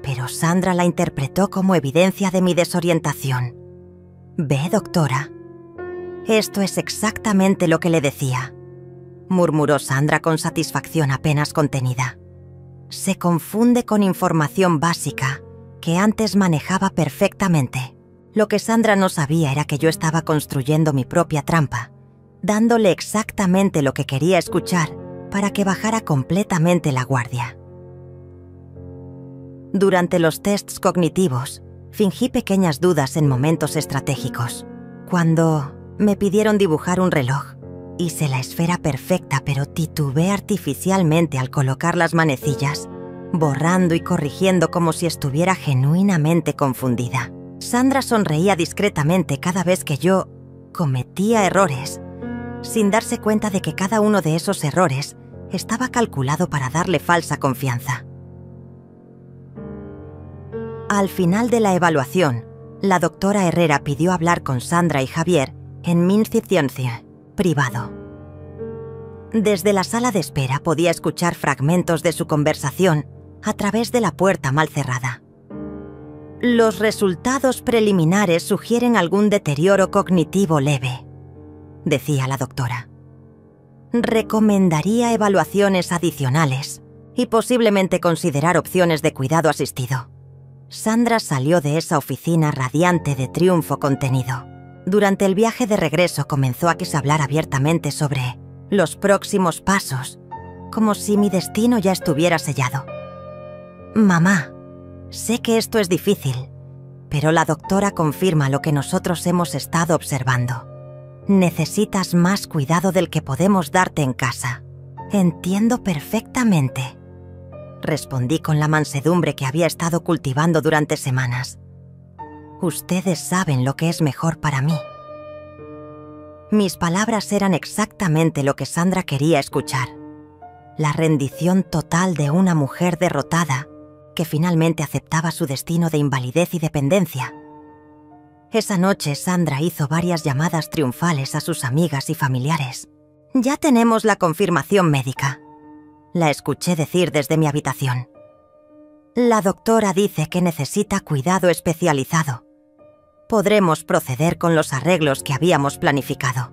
pero Sandra la interpretó como evidencia de mi desorientación. «Ve, doctora, esto es exactamente lo que le decía», murmuró Sandra con satisfacción apenas contenida. «Se confunde con información básica que antes manejaba perfectamente». Lo que Sandra no sabía era que yo estaba construyendo mi propia trampa, dándole exactamente lo que quería escuchar para que bajara completamente la guardia. Durante los tests cognitivos, fingí pequeñas dudas en momentos estratégicos. Cuando me pidieron dibujar un reloj, hice la esfera perfecta, pero titubeé artificialmente al colocar las manecillas, borrando y corrigiendo como si estuviera genuinamente confundida. Sandra sonreía discretamente cada vez que yo cometía errores, sin darse cuenta de que cada uno de esos errores estaba calculado para darle falsa confianza. Al final de la evaluación, la doctora Herrera pidió hablar con Sandra y Javier en Minziciencie, privado. Desde la sala de espera podía escuchar fragmentos de su conversación a través de la puerta mal cerrada. Los resultados preliminares sugieren algún deterioro cognitivo leve, decía la doctora. Recomendaría evaluaciones adicionales y posiblemente considerar opciones de cuidado asistido. Sandra salió de esa oficina radiante de triunfo contenido. Durante el viaje de regreso comenzó a hablar abiertamente sobre los próximos pasos, como si mi destino ya estuviera sellado. Mamá, sé que esto es difícil, pero la doctora confirma lo que nosotros hemos estado observando. Necesitas más cuidado del que podemos darte en casa. Entiendo perfectamente, respondí con la mansedumbre que había estado cultivando durante semanas. Ustedes saben lo que es mejor para mí. Mis palabras eran exactamente lo que Sandra quería escuchar. La rendición total de una mujer derrotada que finalmente aceptaba su destino de invalidez y dependencia. Esa noche Sandra hizo varias llamadas triunfales a sus amigas y familiares. «Ya tenemos la confirmación médica», la escuché decir desde mi habitación. «La doctora dice que necesita cuidado especializado. Podremos proceder con los arreglos que habíamos planificado».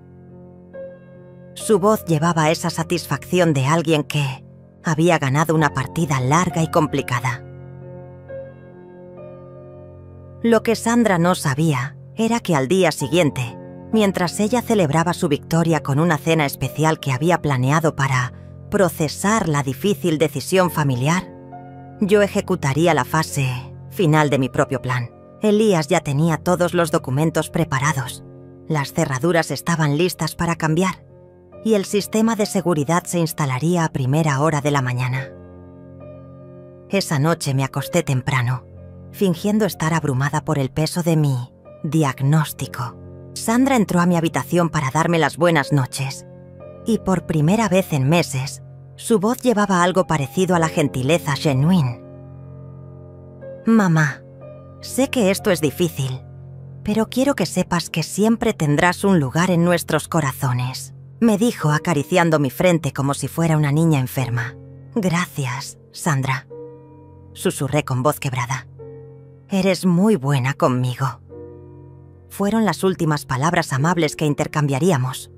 Su voz llevaba esa satisfacción de alguien que había ganado una partida larga y complicada. Lo que Sandra no sabía era que al día siguiente, mientras ella celebraba su victoria con una cena especial que había planeado para procesar la difícil decisión familiar, yo ejecutaría la fase final de mi propio plan. Elías ya tenía todos los documentos preparados, las cerraduras estaban listas para cambiar y el sistema de seguridad se instalaría a primera hora de la mañana. Esa noche me acosté temprano, fingiendo estar abrumada por el peso de mi diagnóstico. Sandra entró a mi habitación para darme las buenas noches, y por primera vez en meses, su voz llevaba algo parecido a la gentileza genuine. «Mamá, sé que esto es difícil, pero quiero que sepas que siempre tendrás un lugar en nuestros corazones», me dijo acariciando mi frente como si fuera una niña enferma. «Gracias, Sandra», susurré con voz quebrada. «Eres muy buena conmigo». Fueron las últimas palabras amables que intercambiaríamos.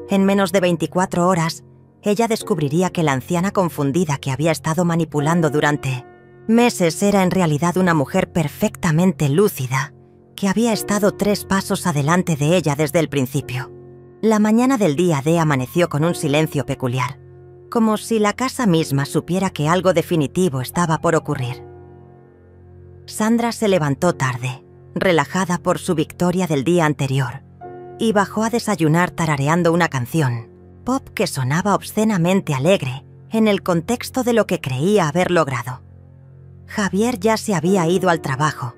En menos de 24 horas, ella descubriría que la anciana confundida que había estado manipulando durante meses era en realidad una mujer perfectamente lúcida, que había estado 3 pasos adelante de ella desde el principio. La mañana del día D amaneció con un silencio peculiar, como si la casa misma supiera que algo definitivo estaba por ocurrir. Sandra se levantó tarde, relajada por su victoria del día anterior, y bajó a desayunar tarareando una canción, pop que sonaba obscenamente alegre en el contexto de lo que creía haber logrado. Javier ya se había ido al trabajo,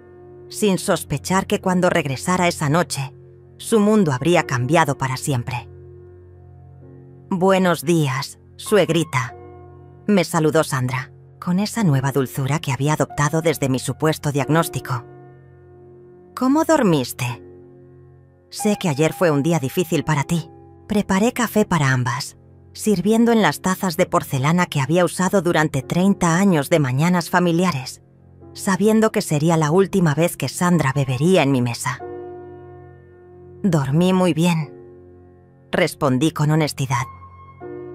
sin sospechar que cuando regresara esa noche, su mundo habría cambiado para siempre. «Buenos días, suegrita», me saludó Sandra, con esa nueva dulzura que había adoptado desde mi supuesto diagnóstico. «¿Cómo dormiste? Sé que ayer fue un día difícil para ti. Preparé café para ambas, sirviendo en las tazas de porcelana que había usado durante 30 años de mañanas familiares, sabiendo que sería la última vez que Sandra bebería en mi mesa». «Dormí muy bien», respondí con honestidad.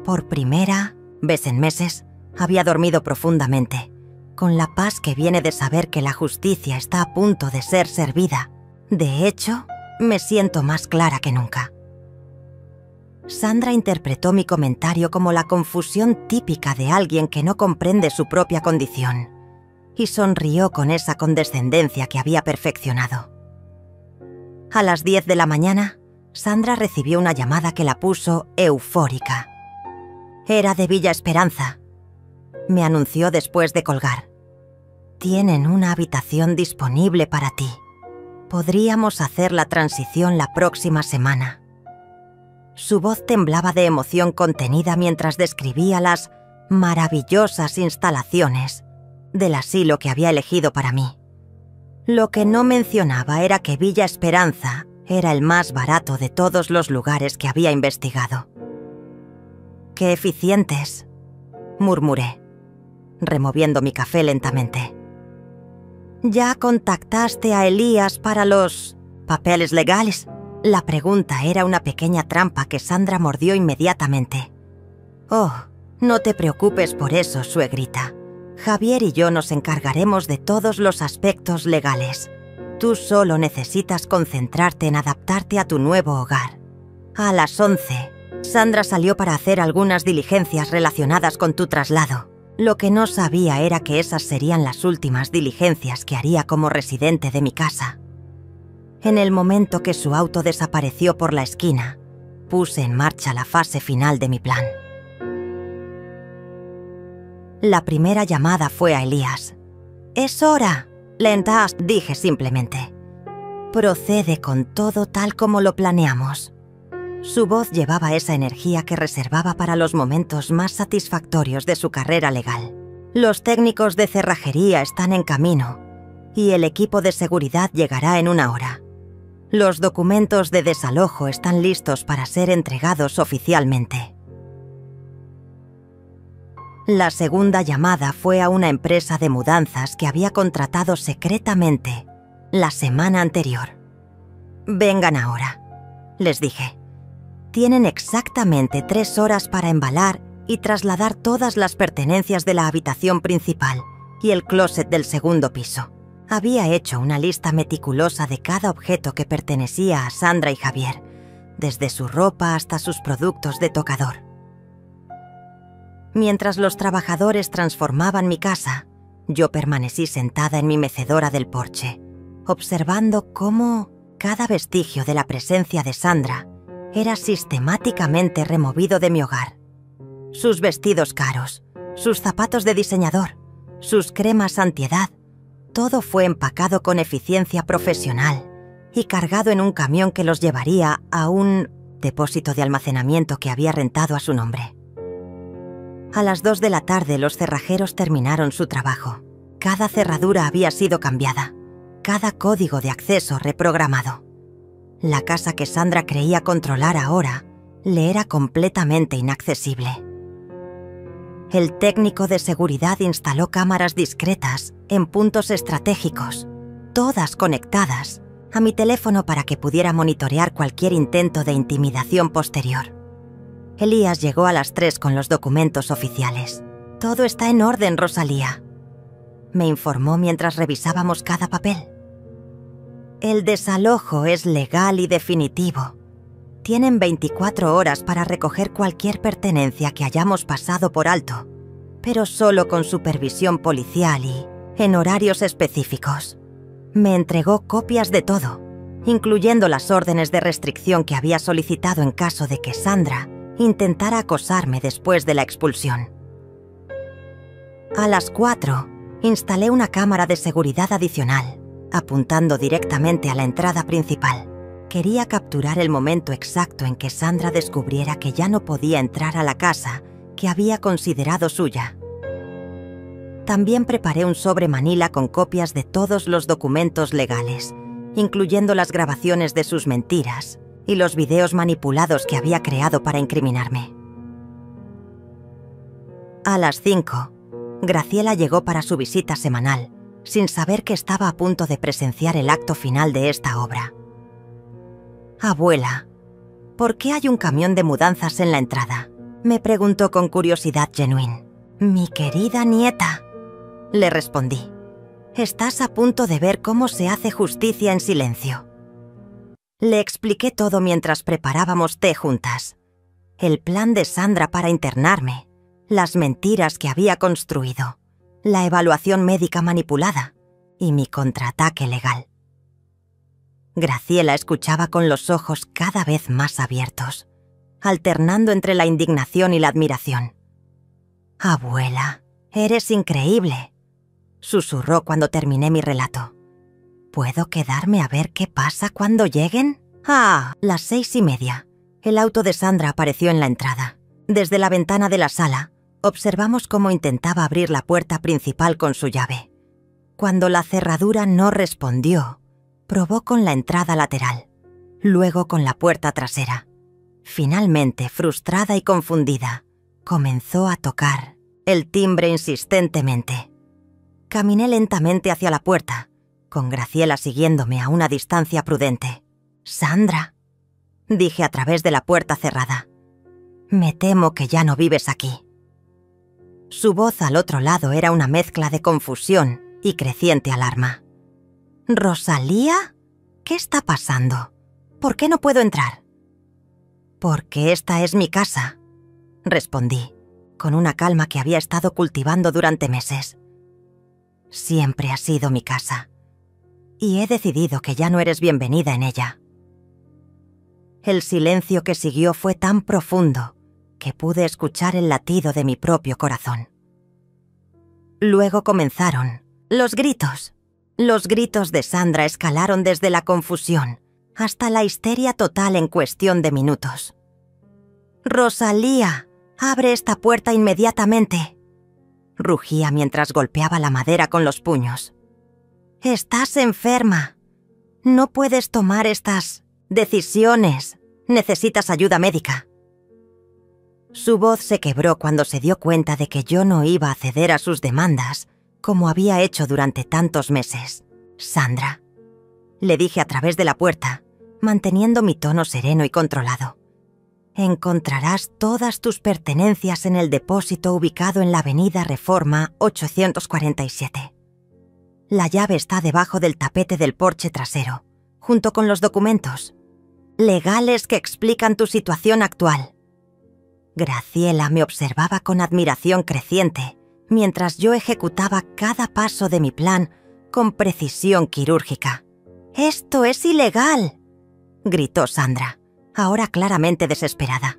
Por primera vez en meses, había dormido profundamente, con la paz que viene de saber que la justicia está a punto de ser servida. De hecho, me siento más clara que nunca. Sandra interpretó mi comentario como la confusión típica de alguien que no comprende su propia condición y sonrió con esa condescendencia que había perfeccionado. A las 10 de la mañana, Sandra recibió una llamada que la puso eufórica. Era de Villa Esperanza. Me anunció después de colgar. Tienen una habitación disponible para ti. Podríamos hacer la transición la próxima semana. Su voz temblaba de emoción contenida mientras describía las maravillosas instalaciones del asilo que había elegido para mí. Lo que no mencionaba era que Villa Esperanza era el más barato de todos los lugares que había investigado. «¡Qué eficientes!», murmuré, removiendo mi café lentamente. «¿Ya contactaste a Elías para los papeles legales?». La pregunta era una pequeña trampa que Sandra mordió inmediatamente. «Oh, no te preocupes por eso, suegrita. Javier y yo nos encargaremos de todos los aspectos legales. Tú solo necesitas concentrarte en adaptarte a tu nuevo hogar». A las 11, Sandra salió para hacer algunas diligencias relacionadas con tu traslado. Lo que no sabía era que esas serían las últimas diligencias que haría como residente de mi casa. En el momento que su auto desapareció por la esquina, puse en marcha la fase final de mi plan. La primera llamada fue a Elías. «Es hora, Lentas», dije simplemente. «Procede con todo tal como lo planeamos». Su voz llevaba esa energía que reservaba para los momentos más satisfactorios de su carrera legal. «Los técnicos de cerrajería están en camino y el equipo de seguridad llegará en 1 hora. Los documentos de desalojo están listos para ser entregados oficialmente». La segunda llamada fue a una empresa de mudanzas que había contratado secretamente la semana anterior. «Vengan ahora», les dije. «Tienen exactamente 3 horas para embalar y trasladar todas las pertenencias de la habitación principal y el closet del segundo piso». Había hecho una lista meticulosa de cada objeto que pertenecía a Sandra y Javier, desde su ropa hasta sus productos de tocador. Mientras los trabajadores transformaban mi casa, yo permanecí sentada en mi mecedora del porche, observando cómo cada vestigio de la presencia de Sandra era sistemáticamente removido de mi hogar. Sus vestidos caros, sus zapatos de diseñador, sus cremas antiedad, todo fue empacado con eficiencia profesional y cargado en un camión que los llevaría a un depósito de almacenamiento que había rentado a su nombre. A las 2 de la tarde los cerrajeros terminaron su trabajo. Cada cerradura había sido cambiada, cada código de acceso reprogramado. La casa que Sandra creía controlar ahora le era completamente inaccesible. El técnico de seguridad instaló cámaras discretas en puntos estratégicos, todas conectadas a mi teléfono para que pudiera monitorear cualquier intento de intimidación posterior. Elías llegó a las 3 con los documentos oficiales. «Todo está en orden, Rosalía», me informó mientras revisábamos cada papel. «El desalojo es legal y definitivo. Tienen 24 horas para recoger cualquier pertenencia que hayamos pasado por alto, pero solo con supervisión policial y en horarios específicos». Me entregó copias de todo, incluyendo las órdenes de restricción que había solicitado en caso de que Sandra intentara acosarme después de la expulsión. A las 4, instalé una cámara de seguridad adicional, apuntando directamente a la entrada principal. Quería capturar el momento exacto en que Sandra descubriera que ya no podía entrar a la casa que había considerado suya. También preparé un sobre manila con copias de todos los documentos legales, incluyendo las grabaciones de sus mentiras y los videos manipulados que había creado para incriminarme. A las 5, Graciela llegó para su visita semanal, sin saber que estaba a punto de presenciar el acto final de esta obra. «Abuela, ¿por qué hay un camión de mudanzas en la entrada?», me preguntó con curiosidad genuina. «Mi querida nieta», le respondí, «estás a punto de ver cómo se hace justicia en silencio». Le expliqué todo mientras preparábamos té juntas. el plan de Sandra para internarme, las mentiras que había construido, la evaluación médica manipulada y mi contraataque legal. Graciela escuchaba con los ojos cada vez más abiertos, alternando entre la indignación y la admiración. «Abuela, eres increíble», susurró cuando terminé mi relato. «¿Puedo quedarme a ver qué pasa cuando lleguen?» Las 6:30. El auto de Sandra apareció en la entrada. Desde la ventana de la sala, observamos cómo intentaba abrir la puerta principal con su llave. Cuando la cerradura no respondió, probó con la entrada lateral, luego con la puerta trasera. Finalmente, frustrada y confundida, comenzó a tocar el timbre insistentemente. Caminé lentamente hacia la puerta, con Graciela siguiéndome a una distancia prudente. «Sandra», dije a través de la puerta cerrada, «me temo que ya no vives aquí». Su voz al otro lado era una mezcla de confusión y creciente alarma. «¿Rosalía? ¿Qué está pasando? ¿Por qué no puedo entrar?» «Porque esta es mi casa», respondí, con una calma que había estado cultivando durante meses. «Siempre ha sido mi casa, y he decidido que ya no eres bienvenida en ella». El silencio que siguió fue tan profundo que pude escuchar el latido de mi propio corazón. Luego comenzaron los gritos. Los gritos de Sandra escalaron desde la confusión hasta la histeria total en cuestión de minutos. «Rosalía, abre esta puerta inmediatamente», rugía mientras golpeaba la madera con los puños. «Estás enferma. No puedes tomar estas decisiones. Necesitas ayuda médica». Su voz se quebró cuando se dio cuenta de que yo no iba a ceder a sus demandas como había hecho durante tantos meses. «Sandra», le dije a través de la puerta, manteniendo mi tono sereno y controlado, «encontrarás todas tus pertenencias en el depósito ubicado en la avenida Reforma 847. La llave está debajo del tapete del porche trasero, junto con los documentos legales que explican tu situación actual». Graciela me observaba con admiración creciente mientras yo ejecutaba cada paso de mi plan con precisión quirúrgica. «¡Esto es ilegal!», gritó Sandra, ahora claramente desesperada.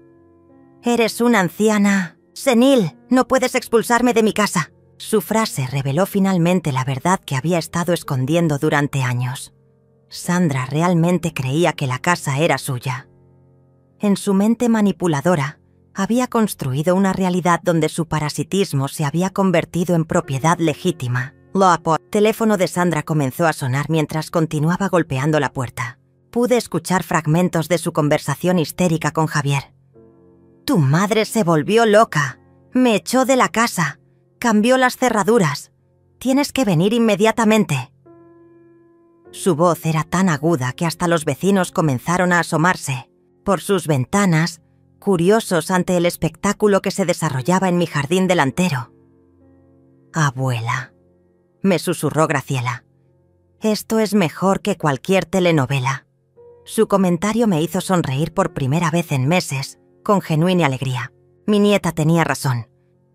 «Eres una anciana senil, no puedes expulsarme de mi casa». Su frase reveló finalmente la verdad que había estado escondiendo durante años. Sandra realmente creía que la casa era suya. En su mente manipuladora, había construido una realidad donde su parasitismo se había convertido en propiedad legítima. El teléfono de Sandra comenzó a sonar mientras continuaba golpeando la puerta. Pude escuchar fragmentos de su conversación histérica con Javier. «Tu madre se volvió loca. Me echó de la casa. Cambió las cerraduras. Tienes que venir inmediatamente». Su voz era tan aguda que hasta los vecinos comenzaron a asomarse por sus ventanas, curiosos ante el espectáculo que se desarrollaba en mi jardín delantero. «Abuela», me susurró Graciela, «esto es mejor que cualquier telenovela». Su comentario me hizo sonreír por primera vez en meses, con genuina alegría. Mi nieta tenía razón.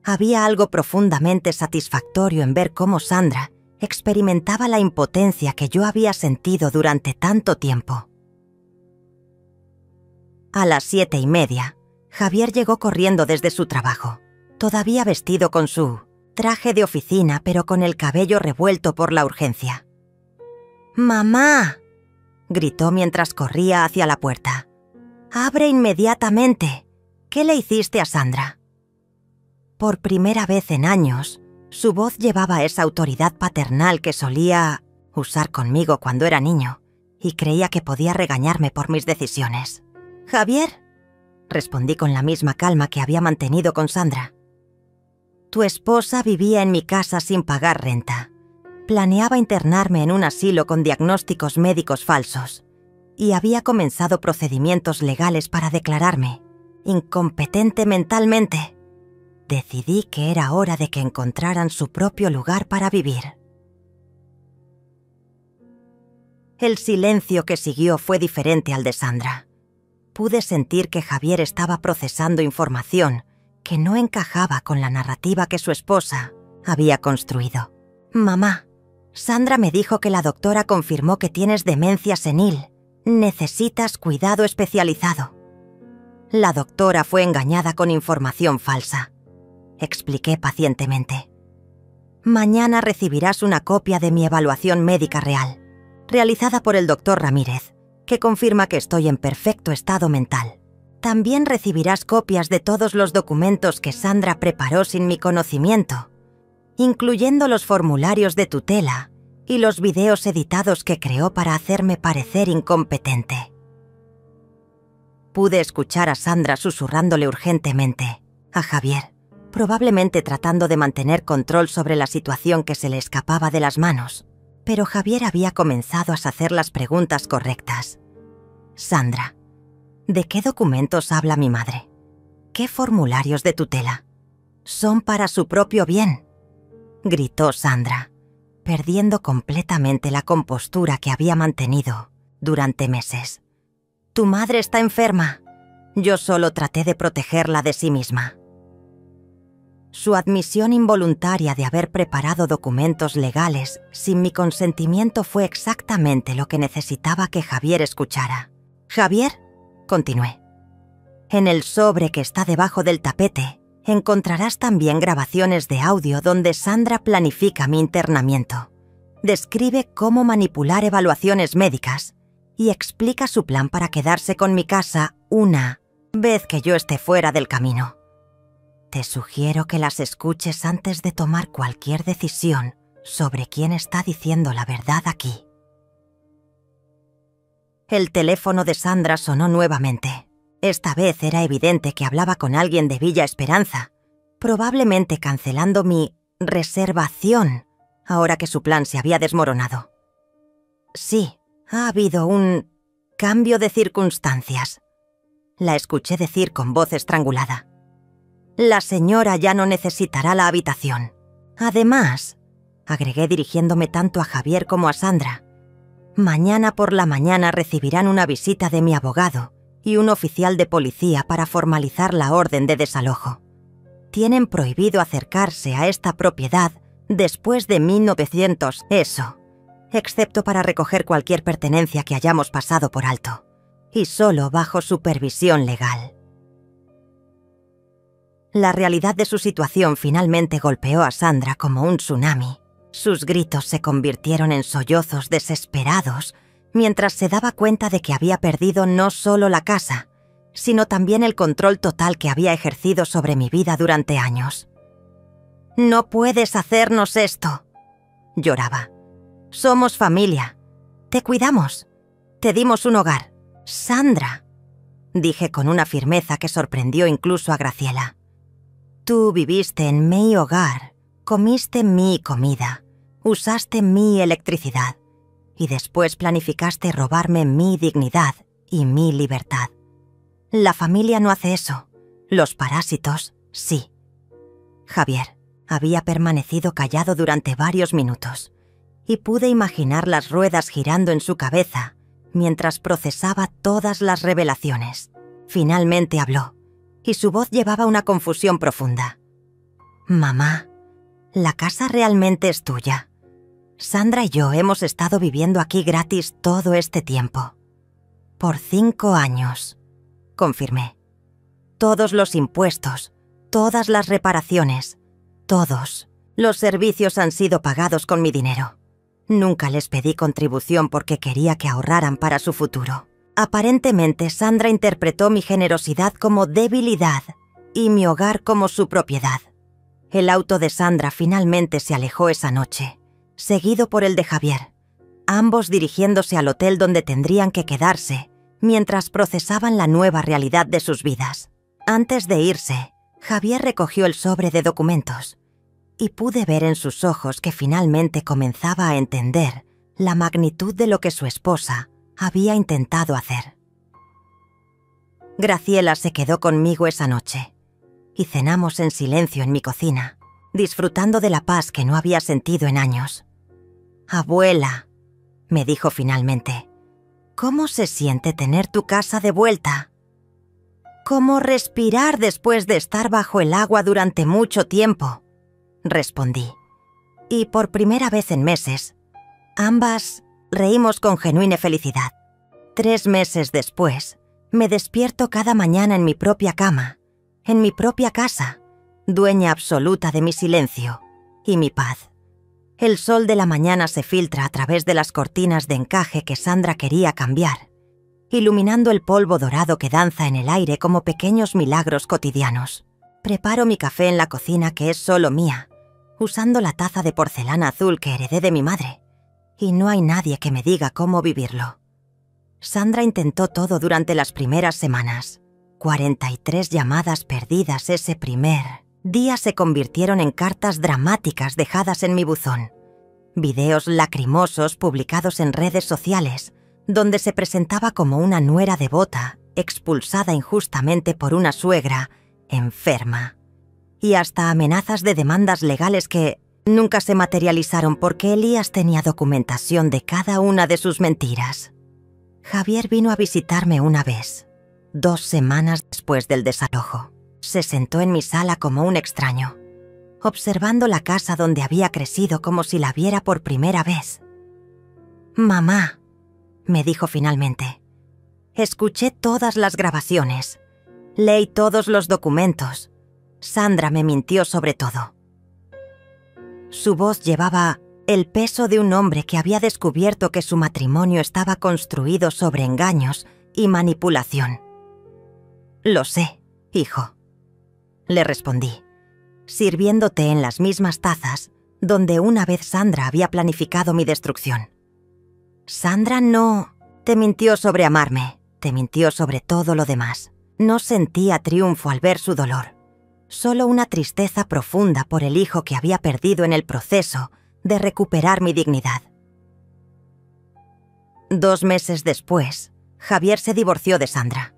Había algo profundamente satisfactorio en ver cómo Sandra experimentaba la impotencia que yo había sentido durante tanto tiempo. A las 7:30, Javier llegó corriendo desde su trabajo, todavía vestido con su traje de oficina, pero con el cabello revuelto por la urgencia. «¡Mamá!», gritó mientras corría hacia la puerta. «¡Abre inmediatamente! ¿Qué le hiciste a Sandra?». Por primera vez en años, su voz llevaba esa autoridad paternal que solía usar conmigo cuando era niño, y creía que podía regañarme por mis decisiones. «Javier», respondí con la misma calma que había mantenido con Sandra. «Tu esposa vivía en mi casa sin pagar renta. Planeaba internarme en un asilo con diagnósticos médicos falsos y había comenzado procedimientos legales para declararme incompetente mentalmente. Decidí que era hora de que encontraran su propio lugar para vivir». El silencio que siguió fue diferente al de Sandra. pude sentir que Javier estaba procesando información que no encajaba con la narrativa que su esposa había construido. «Mamá, Sandra me dijo que la doctora confirmó que tienes demencia senil. Necesitas cuidado especializado». La doctora fue engañada con información falsa, expliqué pacientemente. «Mañana recibirás una copia de mi evaluación médica real, realizada por el doctor Ramírez, que confirma que estoy en perfecto estado mental. También recibirás copias de todos los documentos que Sandra preparó sin mi conocimiento, incluyendo los formularios de tutela y los videos editados que creó para hacerme parecer incompetente». Pude escuchar a Sandra susurrándole urgentemente a Javier, probablemente tratando de mantener control sobre la situación que se le escapaba de las manos. Pero Javier había comenzado a hacer las preguntas correctas. «Sandra, ¿de qué documentos habla mi madre? ¿Qué formularios de tutela? Son para su propio bien», gritó Sandra, perdiendo completamente la compostura que había mantenido durante meses. «Tu madre está enferma. Yo solo traté de protegerla de sí misma». Su admisión involuntaria de haber preparado documentos legales sin mi consentimiento fue exactamente lo que necesitaba que Javier escuchara. «Javier», continué, «en el sobre que está debajo del tapete encontrarás también grabaciones de audio donde Sandra planifica mi internamiento. Describe cómo manipular evaluaciones médicas y explica su plan para quedarse con mi casa una vez que yo esté fuera del camino. Te sugiero que las escuches antes de tomar cualquier decisión sobre quién está diciendo la verdad aquí». El teléfono de Sandra sonó nuevamente. Esta vez era evidente que hablaba con alguien de Villa Esperanza, probablemente cancelando mi reservación ahora que su plan se había desmoronado. «Sí, ha habido un cambio de circunstancias», la escuché decir con voz estrangulada. «La señora ya no necesitará la habitación. Además», agregué dirigiéndome tanto a Javier como a Sandra, «mañana por la mañana recibirán una visita de mi abogado y un oficial de policía para formalizar la orden de desalojo. Tienen prohibido acercarse a esta propiedad después de 1900, excepto para recoger cualquier pertenencia que hayamos pasado por alto, y solo bajo supervisión legal». La realidad de su situación finalmente golpeó a Sandra como un tsunami. Sus gritos se convirtieron en sollozos desesperados mientras se daba cuenta de que había perdido no solo la casa, sino también el control total que había ejercido sobre mi vida durante años. «No puedes hacernos esto», lloraba. «Somos familia. Te cuidamos. Te dimos un hogar. Sandra», dije con una firmeza que sorprendió incluso a Graciela. «Tú viviste en mi hogar, comiste mi comida, usaste mi electricidad y después planificaste robarme mi dignidad y mi libertad. La familia no hace eso. Los parásitos, sí». Javier había permanecido callado durante varios minutos y pude imaginar las ruedas girando en su cabeza mientras procesaba todas las revelaciones. Finalmente habló, y su voz llevaba una confusión profunda. «Mamá, la casa realmente es tuya. Sandra y yo hemos estado viviendo aquí gratis todo este tiempo. Por 5 años», confirmé. «Todos los impuestos, todas las reparaciones, todos los servicios han sido pagados con mi dinero. Nunca les pedí contribución porque quería que ahorraran para su futuro. Aparentemente, Sandra interpretó mi generosidad como debilidad y mi hogar como su propiedad. El auto de Sandra finalmente se alejó esa noche, seguido por el de Javier, ambos dirigiéndose al hotel donde tendrían que quedarse mientras procesaban la nueva realidad de sus vidas. Antes de irse, Javier recogió el sobre de documentos y pude ver en sus ojos que finalmente comenzaba a entender la magnitud de lo que su esposa había intentado hacer. Graciela se quedó conmigo esa noche y cenamos en silencio en mi cocina, disfrutando de la paz que no había sentido en años. «Abuela», me dijo finalmente, «¿cómo se siente tener tu casa de vuelta?» «Como respirar después de estar bajo el agua durante mucho tiempo», respondí. Y por primera vez en meses, ambas reímos con genuina felicidad. 3 meses después, me despierto cada mañana en mi propia cama, en mi propia casa, dueña absoluta de mi silencio y mi paz. El sol de la mañana se filtra a través de las cortinas de encaje que Sandra quería cambiar, iluminando el polvo dorado que danza en el aire como pequeños milagros cotidianos. Preparo mi café en la cocina, que es solo mía, usando la taza de porcelana azul que heredé de mi madre, y no hay nadie que me diga cómo vivirlo. Sandra intentó todo durante las primeras semanas. 43 llamadas perdidas ese primer día se convirtieron en cartas dramáticas dejadas en mi buzón. Videos lacrimosos publicados en redes sociales, donde se presentaba como una nuera devota, expulsada injustamente por una suegra enferma. Y hasta amenazas de demandas legales que nunca se materializaron porque Elías tenía documentación de cada una de sus mentiras. Javier vino a visitarme una vez, 2 semanas después del desalojo. Se sentó en mi sala como un extraño, observando la casa donde había crecido como si la viera por primera vez. «Mamá», me dijo finalmente, «escuché todas las grabaciones, leí todos los documentos. Sandra me mintió sobre todo». Su voz llevaba el peso de un hombre que había descubierto que su matrimonio estaba construido sobre engaños y manipulación. «Lo sé, hijo», le respondí, sirviéndote en las mismas tazas donde una vez Sandra había planificado mi destrucción. «Sandra no te mintió sobre amarme, te mintió sobre todo lo demás. No sentía triunfo al ver su dolor, solo una tristeza profunda por el hijo que había perdido en el proceso de recuperar mi dignidad». 2 meses después, Javier se divorció de Sandra.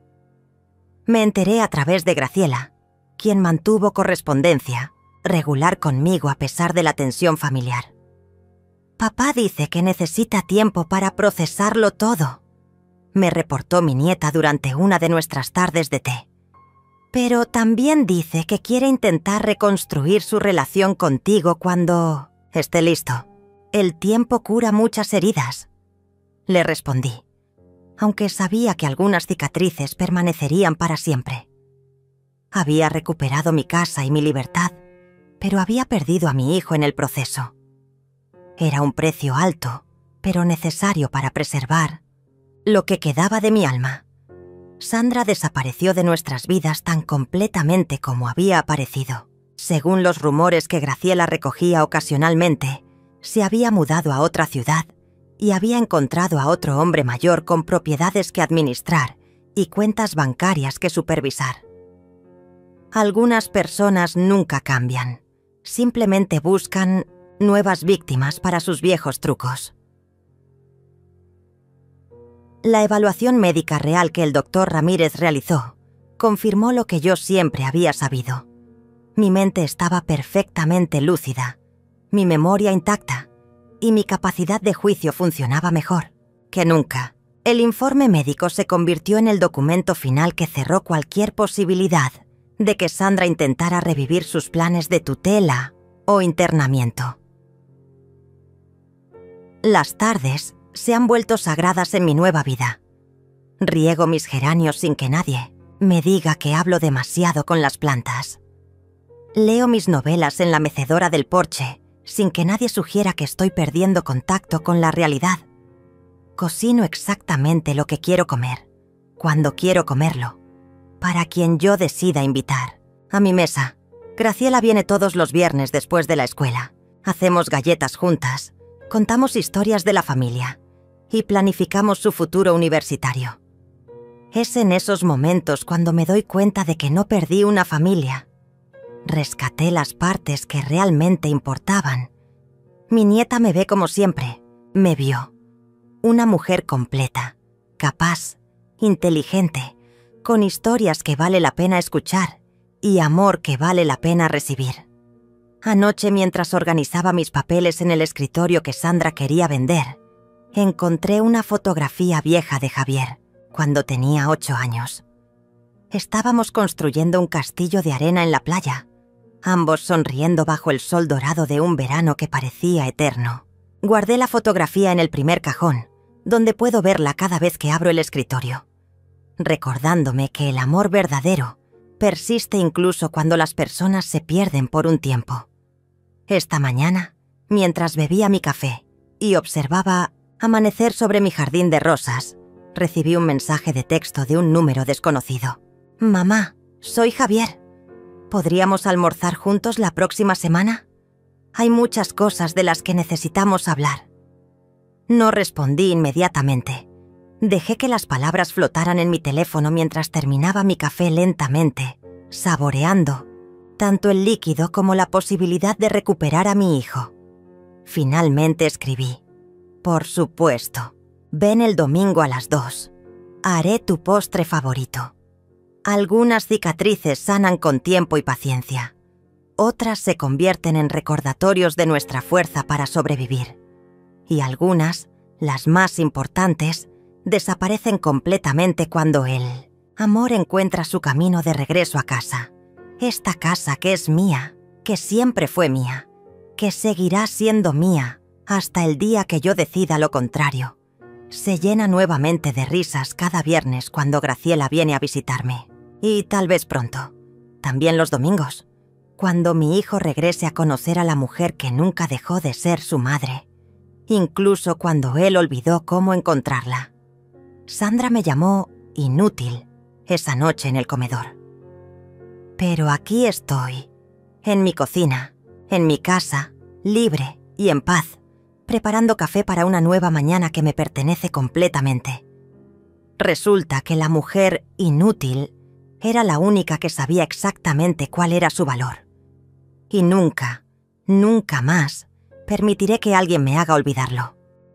Me enteré a través de Graciela, quien mantuvo correspondencia regular conmigo a pesar de la tensión familiar. «Papá dice que necesita tiempo para procesarlo todo», me reportó mi nieta durante una de nuestras tardes de té. «Pero también dice que quiere intentar reconstruir su relación contigo cuando esté listo. El tiempo cura muchas heridas», le respondí, aunque sabía que algunas cicatrices permanecerían para siempre. Había recuperado mi casa y mi libertad, pero había perdido a mi hijo en el proceso. Era un precio alto, pero necesario para preservar lo que quedaba de mi alma. Sandra desapareció de nuestras vidas tan completamente como había aparecido. Según los rumores que Graciela recogía ocasionalmente, se había mudado a otra ciudad y había encontrado a otro hombre mayor con propiedades que administrar y cuentas bancarias que supervisar. Algunas personas nunca cambian, simplemente buscan nuevas víctimas para sus viejos trucos. La evaluación médica real que el doctor Ramírez realizó confirmó lo que yo siempre había sabido. Mi mente estaba perfectamente lúcida, mi memoria intacta y mi capacidad de juicio funcionaba mejor que nunca. El informe médico se convirtió en el documento final que cerró cualquier posibilidad de que Sandra intentara revivir sus planes de tutela o internamiento. Las tardes se han vuelto sagradas en mi nueva vida. Riego mis geranios sin que nadie me diga que hablo demasiado con las plantas. Leo mis novelas en la mecedora del porche sin que nadie sugiera que estoy perdiendo contacto con la realidad. Cocino exactamente lo que quiero comer, cuando quiero comerlo, para quien yo decida invitar. A mi mesa, Graciela viene todos los viernes después de la escuela. Hacemos galletas juntas, contamos historias de la familia y planificamos su futuro universitario. Es en esos momentos cuando me doy cuenta de que no perdí una familia. Rescaté las partes que realmente importaban. Mi nieta me ve como siempre, me vio. Una mujer completa, capaz, inteligente, con historias que vale la pena escuchar y amor que vale la pena recibir. Anoche, mientras organizaba mis papeles en el escritorio que Sandra quería vender, encontré una fotografía vieja de Javier, cuando tenía 8 años. Estábamos construyendo un castillo de arena en la playa, ambos sonriendo bajo el sol dorado de un verano que parecía eterno. Guardé la fotografía en el primer cajón, donde puedo verla cada vez que abro el escritorio, recordándome que el amor verdadero persiste incluso cuando las personas se pierden por un tiempo. Esta mañana, mientras bebía mi café y observaba amanecer sobre mi jardín de rosas, recibí un mensaje de texto de un número desconocido. «Mamá, soy Javier. ¿Podríamos almorzar juntos la próxima semana? Hay muchas cosas de las que necesitamos hablar». No respondí inmediatamente. Dejé que las palabras flotaran en mi teléfono mientras terminaba mi café lentamente, saboreando tanto el líquido como la posibilidad de recuperar a mi hijo. Finalmente escribí: «Por supuesto, ven el domingo a las 2. Haré tu postre favorito». Algunas cicatrices sanan con tiempo y paciencia. Otras se convierten en recordatorios de nuestra fuerza para sobrevivir. Y algunas, las más importantes, desaparecen completamente cuando el amor encuentra su camino de regreso a casa. Esta casa que es mía, que siempre fue mía, que seguirá siendo mía hasta el día que yo decida lo contrario. Se llena nuevamente de risas cada viernes cuando Graciela viene a visitarme. Y tal vez pronto, también los domingos, cuando mi hijo regrese a conocer a la mujer que nunca dejó de ser su madre, incluso cuando él olvidó cómo encontrarla. Sandra me llamó inútil esa noche en el comedor. Pero aquí estoy, en mi cocina, en mi casa, libre y en paz, preparando café para una nueva mañana que me pertenece completamente. Resulta que la mujer inútil era la única que sabía exactamente cuál era su valor. Y nunca, nunca más permitiré que alguien me haga olvidarlo.